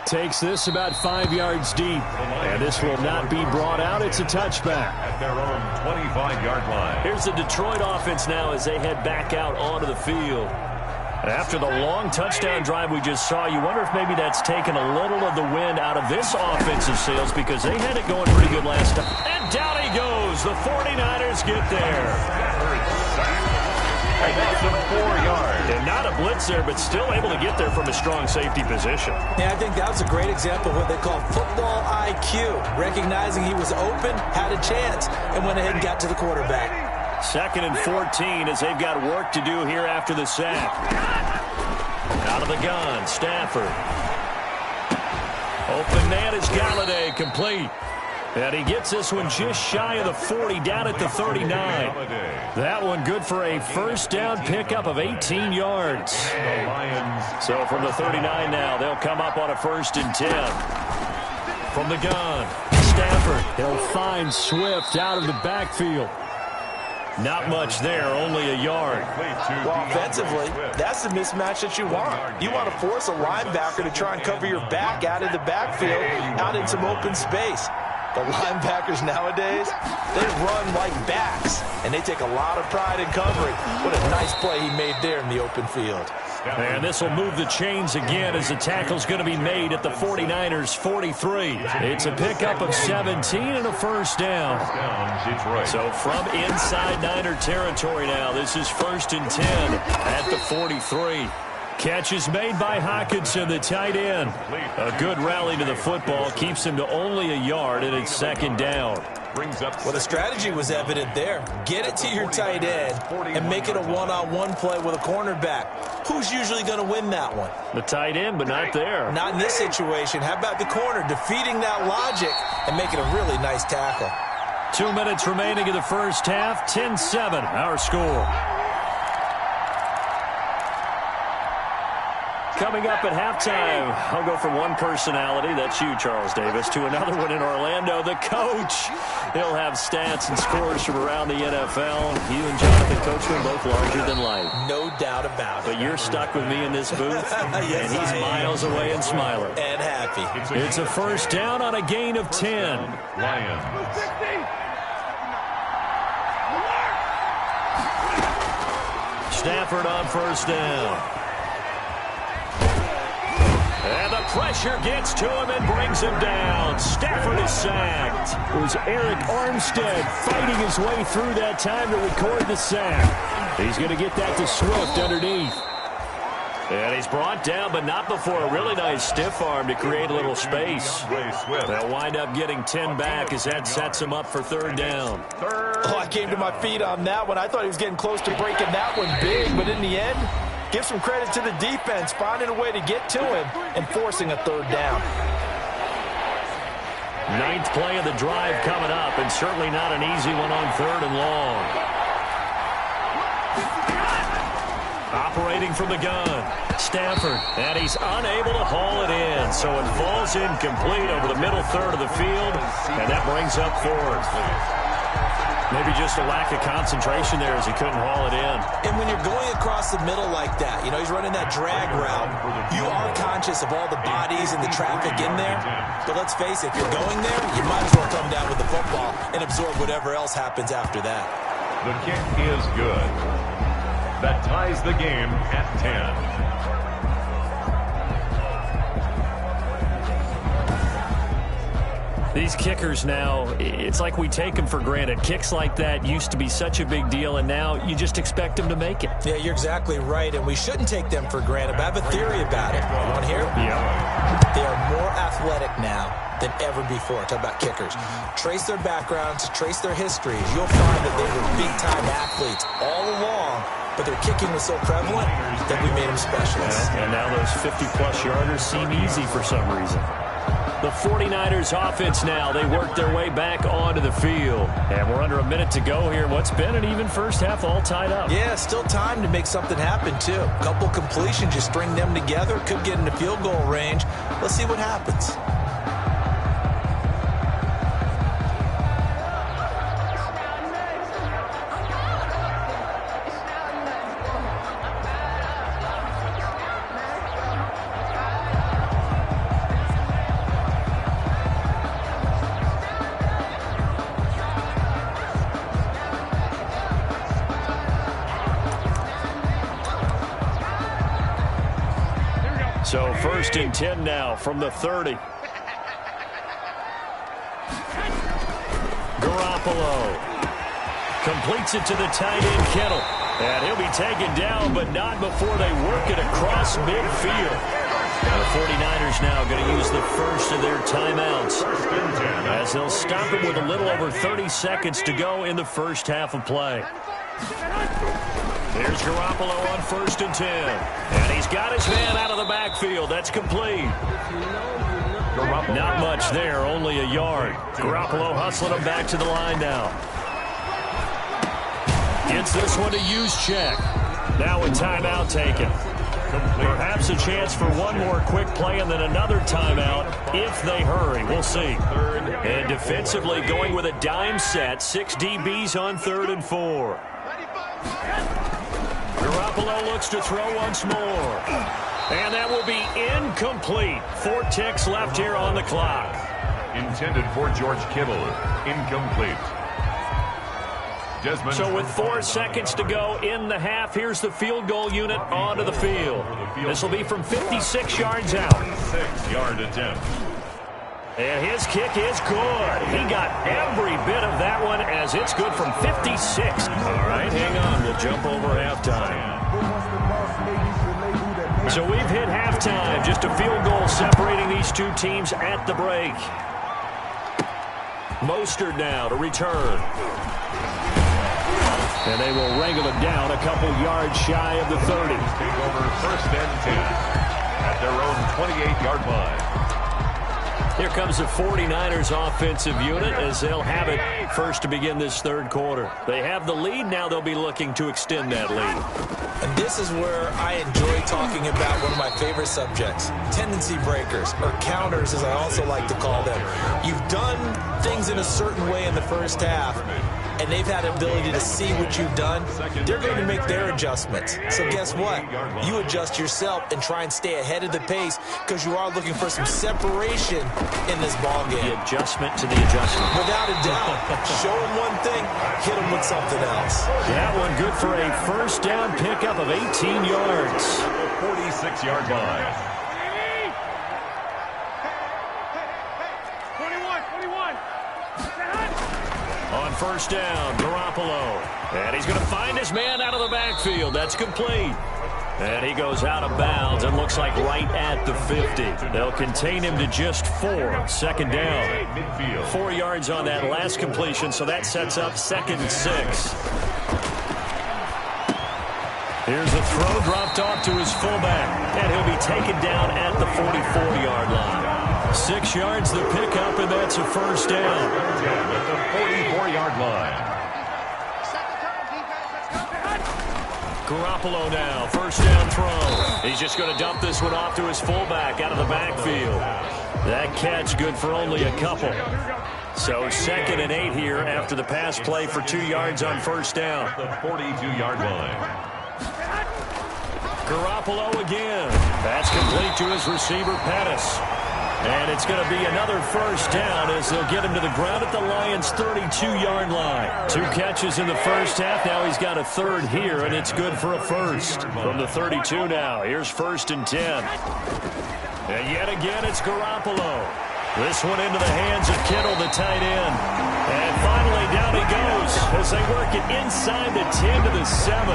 Takes this about 5 yards deep. And this will not be brought out. It's a touchback. At their own 25-yard line. Here's the Detroit offense now as they head back out onto the field. After the long touchdown drive we just saw, you wonder if maybe that's taken a little of the wind out of this offensive sails because they had it going pretty good last time. And down he goes. The 49ers get there. And that's a 4-yard. And not a blitz there, but still able to get there from a strong safety position. Yeah, I think that was a great example of what they call football IQ. Recognizing he was open, had a chance, and went ahead and got to the quarterback. 2nd and 14 as they've got work to do here after the sack. Out of the gun, Stafford. Open man is Galladay, complete. And he gets this one just shy of the 40, down at the 39. That one good for a first down pickup of 18 yards. So from the 39 now, they'll come up on a 1st and 10. From the gun, Stafford. He'll find Swift out of the backfield. Not much there, only a yard. Well, offensively, that's the mismatch that you want. You want to force a linebacker to try and cover your back out of the backfield, out in some open space. The linebackers nowadays, they run like backs, and they take a lot of pride in covering. What a nice play he made there in the open field. And this will move the chains again as the tackle's going to be made at the 49ers' 43. It's a pickup of 17 and a first down. So from inside Niner territory now, this is 1st and 10 at the 43. Catch is made by Hockenson, the tight end. A good rally to the football keeps him to only a yard, and it's 2nd down. Well, the strategy was evident there. Get it to your tight end and make it a one-on-one play with a cornerback. Who's usually going to win that one? The tight end, but not there. Not in this situation. How about the corner defeating that logic and making a really nice tackle? 2 minutes remaining in the first half. 10-7, our score. Coming up at halftime, I'll go from one personality, that's you, Charles Davis, to another one in Orlando, the coach. He'll have stats and scores from around the NFL. You and Jonathan Coachman both larger than life. No doubt about it. But you're stuck with me in this booth, yes, and he's miles away and smiling. And happy. It's a first down on a gain of 10. Lions. Stafford on first down. And the pressure gets to him and brings him down. Stafford is sacked. It was Eric Armstead fighting his way through that time to record the sack. He's going to get that to Swift underneath. And he's brought down, but not before a really nice stiff arm to create a little space. They'll wind up getting 10 back as that sets him up for 3rd down. Oh, I came to my feet on that one. I thought he was getting close to breaking that one big, but in the end, give some credit to the defense, finding a way to get to him and forcing a 3rd down. 9th play of the drive coming up, and certainly not an easy one on 3rd and long. Operating from the gun, Stafford, and he's unable to haul it in, so it falls incomplete over the middle 3rd of the field, and that brings up 4th. Maybe just a lack of concentration there as he couldn't haul it in. And when you're going across the middle like that, you know, he's running that drag route, you are conscious of all the bodies and the traffic in there. But let's face it, if you're going there, you might as well come down with the football and absorb whatever else happens after that. The kick is good. That ties the game at 10. These kickers now, it's like we take them for granted. Kicks like that used to be such a big deal, and now you just expect them to make it. Yeah, you're exactly right, and we shouldn't take them for granted. But I have a theory about it. You want to hear it? Yeah. They are more athletic now than ever before. Talk about kickers. Trace their backgrounds, trace their histories. You'll find that they were big-time athletes all along, but their kicking was so prevalent that we made them specialists. And now those 50-plus yarders seem easy for some reason. The 49ers offense now. They work their way back onto the field. And we're under a minute to go here. What's been an even first half all tied up. Yeah, still time to make something happen, too. A couple completions, just string them together. Could get into field goal range. Let's see what happens. So 1st and 10 now from the 30. Garoppolo completes it to the tight end, Kittle. And he'll be taken down, but not before they work it across midfield. The 49ers now going to use the first of their timeouts as they'll stop it with a little over 30 seconds to go in the first half of play. Here's Garoppolo on 1st and 10. And he's got his man out of the backfield. That's complete. Not much there, only a yard. Garoppolo hustling him back to the line now. Gets this one to Juszczyk. Now a timeout taken. Perhaps a chance for one more quick play and then another timeout if they hurry. We'll see. And defensively going with a dime set. 6 DBs on 3rd and 4. Garoppolo looks to throw once more. And that will be incomplete. 4 ticks left here on the clock. Intended for George Kittle. Incomplete. So with 4 seconds to go in the half, here's the field goal unit onto the field. This will be from 56 yards out. 6-yard attempt. And his kick is good. He got every bit of that one as it's good from 56. All right, hang on. We'll jump over halftime. So we've hit halftime. Just a field goal separating these two teams at the break. Mostert now to return. And they will wrangle it down a couple yards shy of the 30. Take over 1st and 10 at their own 28-yard line. Here comes the 49ers offensive unit as they'll have it first to begin this 3rd quarter. They have the lead. Now they'll be looking to extend that lead. And this is where I enjoy talking about one of my favorite subjects, tendency breakers, or counters as I also like to call them. You've done things in a certain way in the first half, and they've had the ability to see what you've done. They're going to make their adjustments. So guess what? You adjust yourself and try and stay ahead of the pace because you are looking for some separation in this ball game. The adjustment to the adjustment. Without a doubt. Show them one thing, hit them with something else. That one good for a first down pickup of 18 yards. 46-yard line. 21. On 1st down, Garoppolo. And he's going to find his man out of the backfield. That's complete. And he goes out of bounds and looks like right at the 50. They'll contain him to just 4. 2nd down. 4 yards on that last completion, so that sets up 2nd and 6. Here's a throw dropped off to his fullback, and he'll be taken down at the 44-yard line. 6 yards the pickup, and that's a first down. At the 44-yard line. Garoppolo now, first down throw. He's just going to dump this one off to his fullback out of the backfield. That catch good for only a couple. So 2nd and 8 here after the pass play for 2 yards on first down. The 42-yard line. Garoppolo again. That's complete to his receiver, Pettis. And it's going to be another first down as they'll get him to the ground at the Lions' 32-yard line. 2 catches in the first half. Now he's got a 3rd here, and it's good for a first. From the 32 now, here's 1st and 10. And yet again, it's Garoppolo. This one into the hands of Kittle, the tight end. And finally, down he goes as they work it inside the 10 to the 7. 4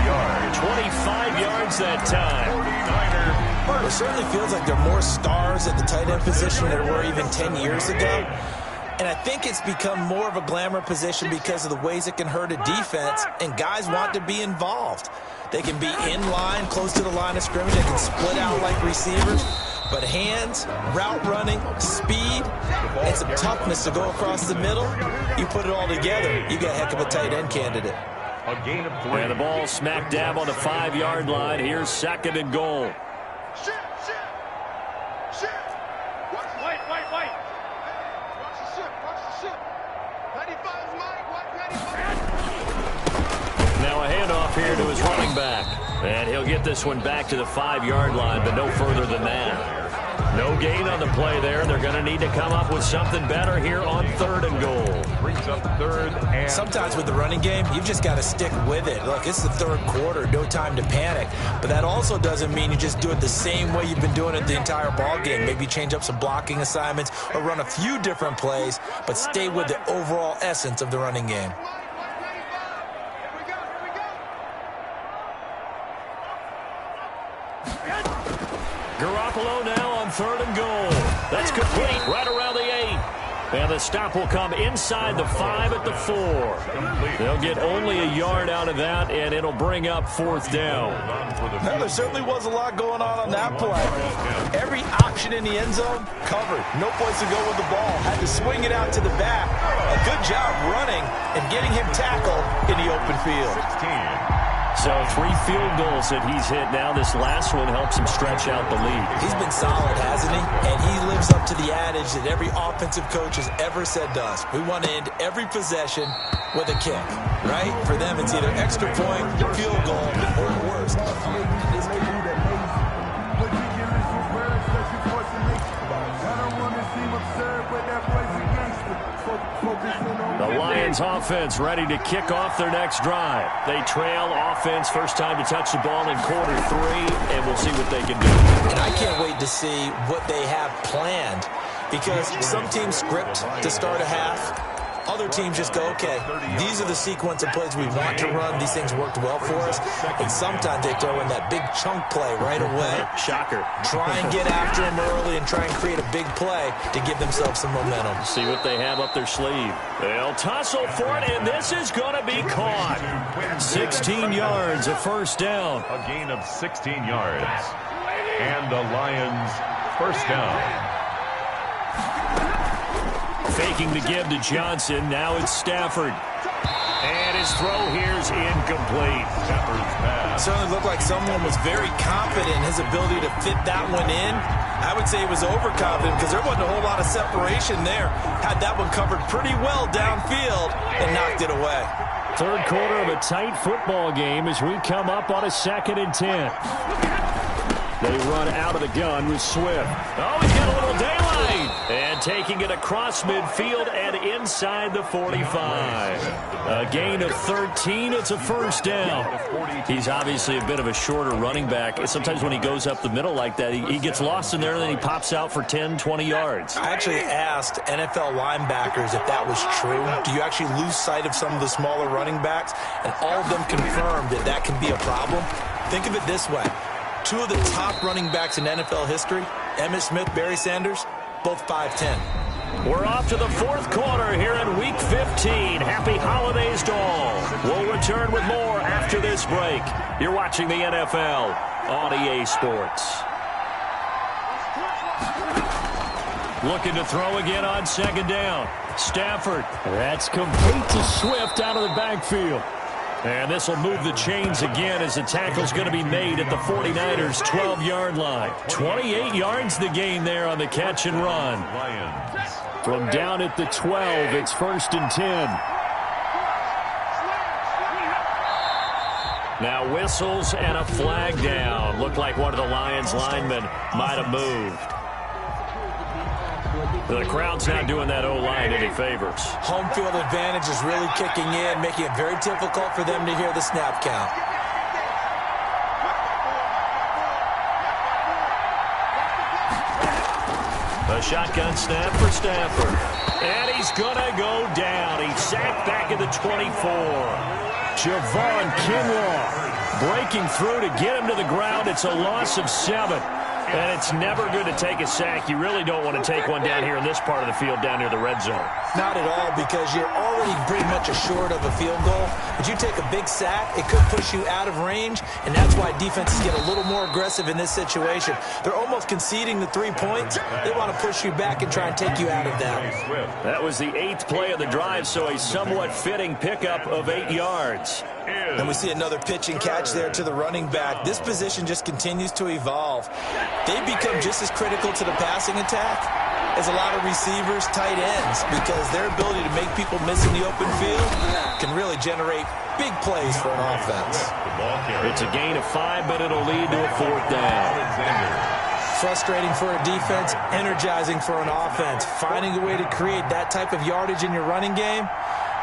yards. 25 yards that time. It certainly feels like there are more stars at the tight end position than there were even 10 years ago. And I think it's become more of a glamour position because of the ways it can hurt a defense, and guys want to be involved. They can be in line, close to the line of scrimmage. They can split out like receivers. But hands, route running, speed, and some toughness to go across the middle, you put it all together, you got a heck of a tight end candidate. A gain of 3. And the ball smack dab on the 5-yard line. Here's 2nd and goal. Now a handoff here to his running back. And he'll get this one back to the 5-yard line, but no further than that. No gain on the play there. They're going to need to come up with something better here on 3rd and goal. Brings up 3rd and... Sometimes with the running game, you've just got to stick with it. Look, it's the 3rd quarter, no time to panic. But that also doesn't mean you just do it the same way you've been doing it the entire ball game. Maybe change up some blocking assignments or run a few different plays, but stay with the overall essence of the running game. Garoppolo now on 3rd and goal. That's complete right around the 8. And the stop will come inside the 5 at the 4. They'll get only a yard out of that, and it'll bring up 4th down. Well, there certainly was a lot going on that play. Every option in the end zone covered. No place to go with the ball. Had to swing it out to the back. A good job running and getting him tackled in the open field. 16. So 3 field goals that he's hit now. This last one helps him stretch out the lead. He's been solid, hasn't he? And he lives up to the adage that every offensive coach has ever said to us. We want to end every possession with a kick, right? For them, it's either extra point, field goal, or worse. The Lions offense ready to kick off their next drive. They trail offense, first time to touch the ball in quarter 3, and we'll see what they can do. And I can't wait to see what they have planned, because some teams script to start a half. Other teams just go, okay, these are the sequence of plays we want to run. These things worked well for us. And sometimes they throw in that big chunk play right away. Shocker. Try and get after them early and try and create a big play to give themselves some momentum. See what they have up their sleeve. They'll tussle for it, and this is going to be caught. 16 yards, a first down. A gain of 16 yards. And the Lions first down. Faking the give to Johnson. Now it's Stafford. And his throw here's incomplete. Stafford's pass. Certainly looked like someone was very confident in his ability to fit that one in. I would say he was overconfident because there wasn't a whole lot of separation there. Had that one covered pretty well downfield and knocked it away. 3rd quarter of a tight football game as we come up on a 2nd and 10. They run out of the gun with Swift. Oh, he's got a little daylight. And taking it across midfield and inside the 45. A gain of 13. It's a first down. He's obviously a bit of a shorter running back. Sometimes when he goes up the middle like that, he gets lost in there and then he pops out for 10, 20 yards. I actually asked NFL linebackers if that was true. Do you actually lose sight of some of the smaller running backs? And all of them confirmed that that can be a problem. Think of it this way. 2 of the top running backs in NFL history, Emmitt Smith, Barry Sanders, both 5'10". We're off to the 4th quarter here in Week 15. Happy holidays to all. We'll return with more after this break. You're watching the NFL on EA Sports. Looking to throw again on 2nd down. Stafford. That's complete to Swift out of the backfield. And this will move the chains again as the tackle's going to be made at the 49ers' 12-yard line. 28 yards the gain there on the catch and run. From down at the 12, it's 1st and 10. Now whistles and a flag down. Looked like one of the Lions linemen might have moved. The crowd's not doing that O-line any favors. Home field advantage is really kicking in, making it very difficult for them to hear the snap count. A shotgun snap for Stafford. And he's going to go down. He's sacked back at the 24. Javon Kinlaw breaking through to get him to the ground. It's a loss of 7. And it's never good to take a sack. You really don't want to take one down here in this part of the field down near the red zone. Not at all, because you're already pretty much assured of a field goal. But you take a big sack, it could push you out of range, and that's why defenses get a little more aggressive in this situation. They're almost conceding the 3 points. They want to push you back and try and take you out of that. That was the 8th play of the drive, so a somewhat fitting pickup of 8 yards. And we see another pitch and catch there to the running back. This position just continues to evolve. They become just as critical to the passing attack as a lot of receivers, tight ends, because their ability to make people miss in the open field can really generate big plays for an offense. It's a gain of 5, but it'll lead to a 4th down. Frustrating for a defense, energizing for an offense. Finding a way to create that type of yardage in your running game,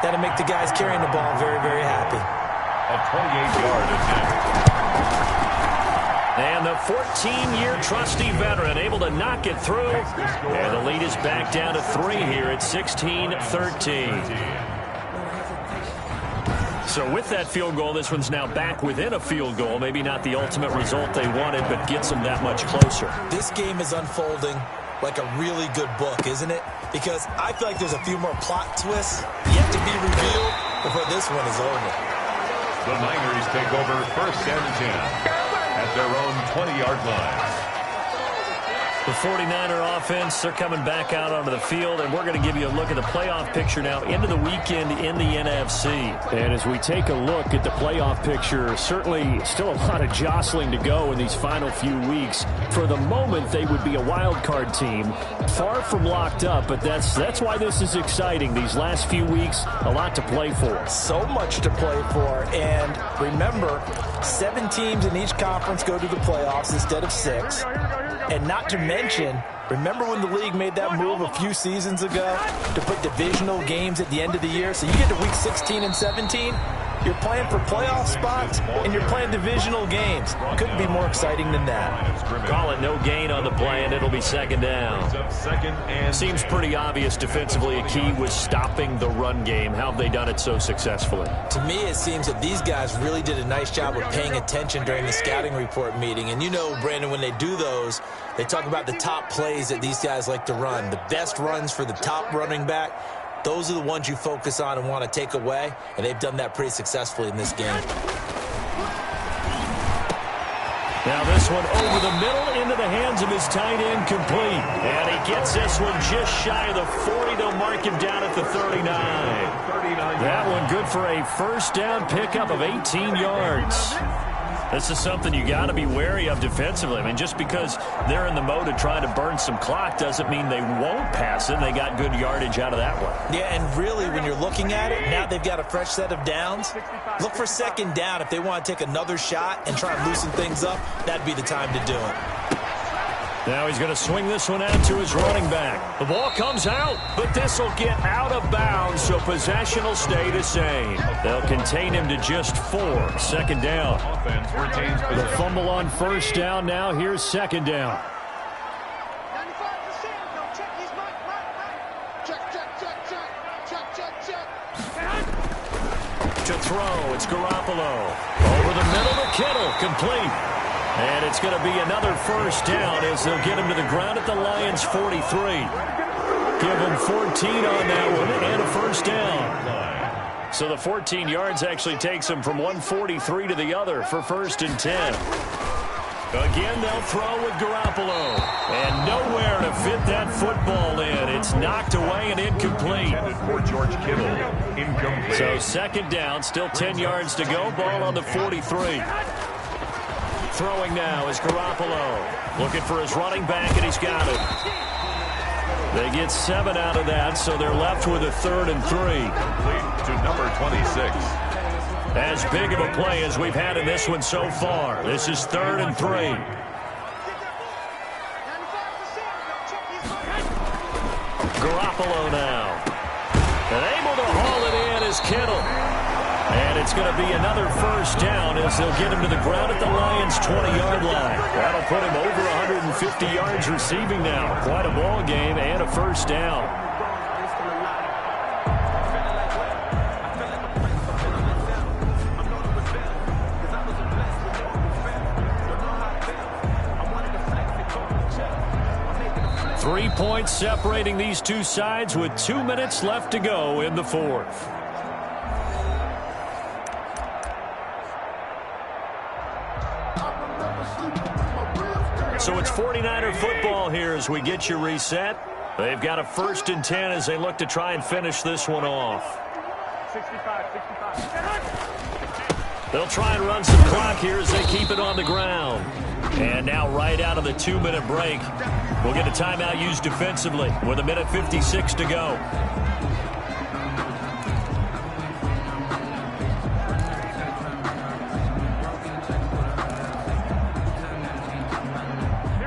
that'll make the guys carrying the ball very, very happy. A 28-yard attempt. And the 14-year trusty veteran able to knock it through. And the lead is back down to 3 here at 16-13. So with that field goal, this one's now back within a field goal. Maybe not the ultimate result they wanted, but gets them that much closer. This game is unfolding like a really good book, isn't it? Because I feel like there's a few more plot twists yet to be revealed before this one is over. The Niners take over 1st and 10 at their own 20-yard line. The 49er offense, they're coming back out onto the field, and we're going to give you a look at the playoff picture now into the weekend in the NFC. And as we take a look at the playoff picture, certainly still a lot of jostling to go in these final few weeks. For the moment, they would be a wild card team, far from locked up, but that's why this is exciting. These last few weeks, a lot to play for. So much to play for, and remember, 7 teams in each conference go to the playoffs instead of 6. And not to mention, remember when the league made that move a few seasons ago to put divisional games at the end of the year? So you get to week 16 and 17, you're playing for playoff spots, and you're playing divisional games. Couldn't be more exciting than that. Call it no gain on the play, and it'll be 2nd down. Seems pretty obvious defensively a key was stopping the run game. How have they done it so successfully? To me, it seems that these guys really did a nice job of paying attention during the scouting report meeting. And you know, Brandon, when they do those, they talk about the top plays that these guys like to run, the best runs for the top running back. Those are the ones you focus on and want to take away, and they've done that pretty successfully in this game. Now this one over the middle into the hands of his tight end, complete. And he gets this one just shy of the 40. They'll mark him down at the 39. That one good for a 1st down pickup of 18 yards. This is something you got to be wary of defensively. I mean, just because they're in the mode of trying to burn some clock doesn't mean they won't pass it. They got good yardage out of that one. Yeah, and really, when you're looking at it, now they've got a fresh set of downs. Look for 2nd down. If they want to take another shot and try and loosen things up, that'd be the time to do it. Now he's going to swing this one out to his running back. The ball comes out, but this will get out of bounds, so possession will stay the same. They'll contain him to just 4. 2nd down. The fumble on 1st down. Now here's 2nd down. To throw, it's Garoppolo. Over the middle to Kittle, complete. And it's going to be another 1st down as they'll get him to the ground at the Lions' 43. Give him 14 on that one and a 1st down. So the 14 yards actually takes him from 143 to the other for 1st and 10. Again, they'll throw with Garoppolo. And nowhere to fit that football in. It's knocked away and incomplete. For George Kittle, incomplete. So 2nd down, still 10 yards to go. Ball on the 43. Throwing now is Garoppolo. Looking for his running back, and he's got it. They get 7 out of that, so they're left with a 3rd and 3. Complete to number 26. As big of a play as we've had in this one so far. This is 3rd and 3. Garoppolo now. And able to haul it in is Kittle. And it's going to be another 1st down as they'll get him to the ground at the Lions' 20-yard line. That'll put him over 150 yards receiving now. Quite a ball game and a 1st down. 3 points separating these two sides with 2 minutes left to go in the fourth. So it's 49er football here as we get you reset. They've got a 1st and 10 as they look to try and finish this one off. 65. They'll try and run some clock here as they keep it on the ground. And now right out of the 2-minute break, we'll get a timeout used defensively with 1:56 to go.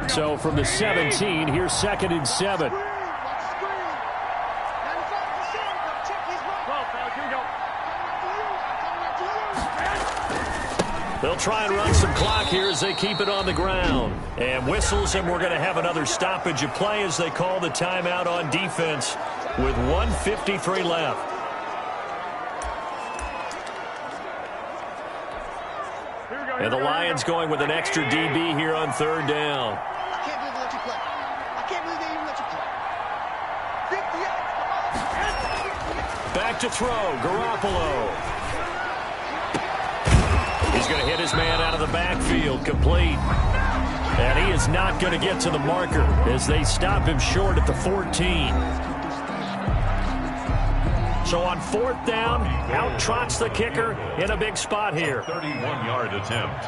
So from the 17, here's 2nd and 7. They'll try and run some clock here as they keep it on the ground. And whistles, and we're going to have another stoppage of play as they call the timeout on defense with 1:53 left. And the Lions going with an extra DB here on 3rd down. I can't believe they let you play. I can't believe they even let you play. 58. Back to throw, Garoppolo. He's going to hit his man out of the backfield, complete. And he is not going to get to the marker as they stop him short at the 14. So on 4th down, out trots the kicker in a big spot here. 31-yard attempt.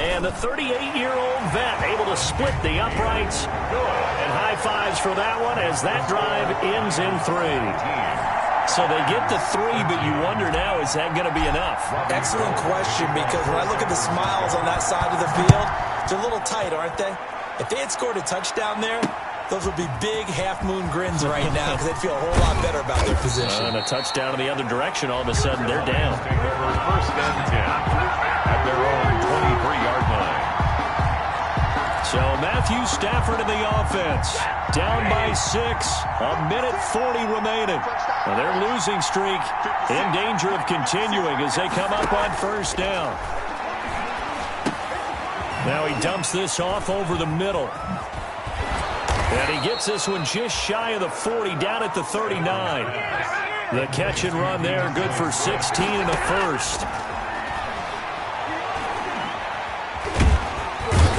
And the 38-year-old vet able to split the uprights. And high fives for that one as that drive ends in 3. So they get to 3, but you wonder now, is that going to be enough? Excellent question, because when I look at the smiles on that side of the field, they're a little tight, aren't they? If they had scored a touchdown there, those would be big half-moon grins right now because they'd feel a whole lot better about their position. And a touchdown in the other direction, all of a sudden they're down. 1st and 10 at their own 23-yard line. So Matthew Stafford in the offense. Down by 6. 1:40 remaining. And their losing streak in danger of continuing as they come up on 1st down. Now he dumps this off over the middle. And he gets this one just shy of the 40, down at the 39. The catch and run there, good for 16 and a 1st.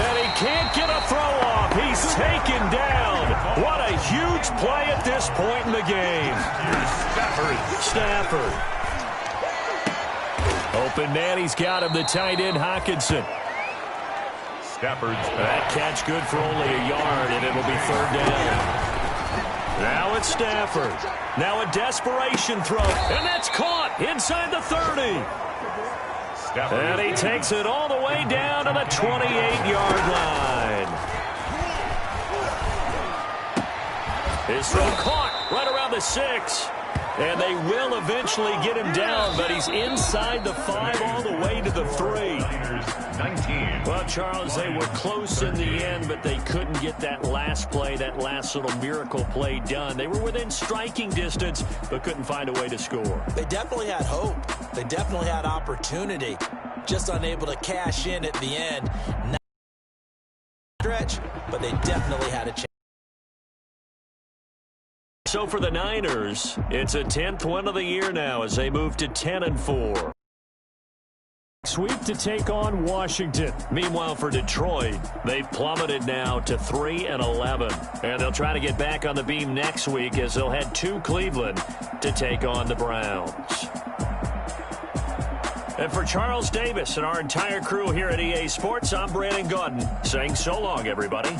And he can't get a throw off. He's taken down. What a huge play at this point in the game. Stafford. Open man, he's got him, the tight end, Hockenson. That catch good for only a yard, and it'll be 3rd down. Now it's Stafford. Now a desperation throw, and that's caught inside the 30. And he takes it all the way down to the 28-yard line. His throw caught right around the 6. And they will eventually get him down, but he's inside the 5 all the way to the 3. Well, Charles, they were close in the end, but they couldn't get that last play, that last little miracle play done. They were within striking distance, but couldn't find a way to score. They definitely had hope. They definitely had opportunity. Just unable to cash in at the end. Not stretch, but they definitely had a chance. So for the Niners, it's a 10th win of the year now as they move to 10-4. Sweep to take on Washington. Meanwhile, for Detroit, they've plummeted now to 3-11. And they'll try to get back on the beam next week as they'll head to Cleveland to take on the Browns. And for Charles Davis and our entire crew here at EA Sports, I'm Brandon Gaudin saying so long, everybody.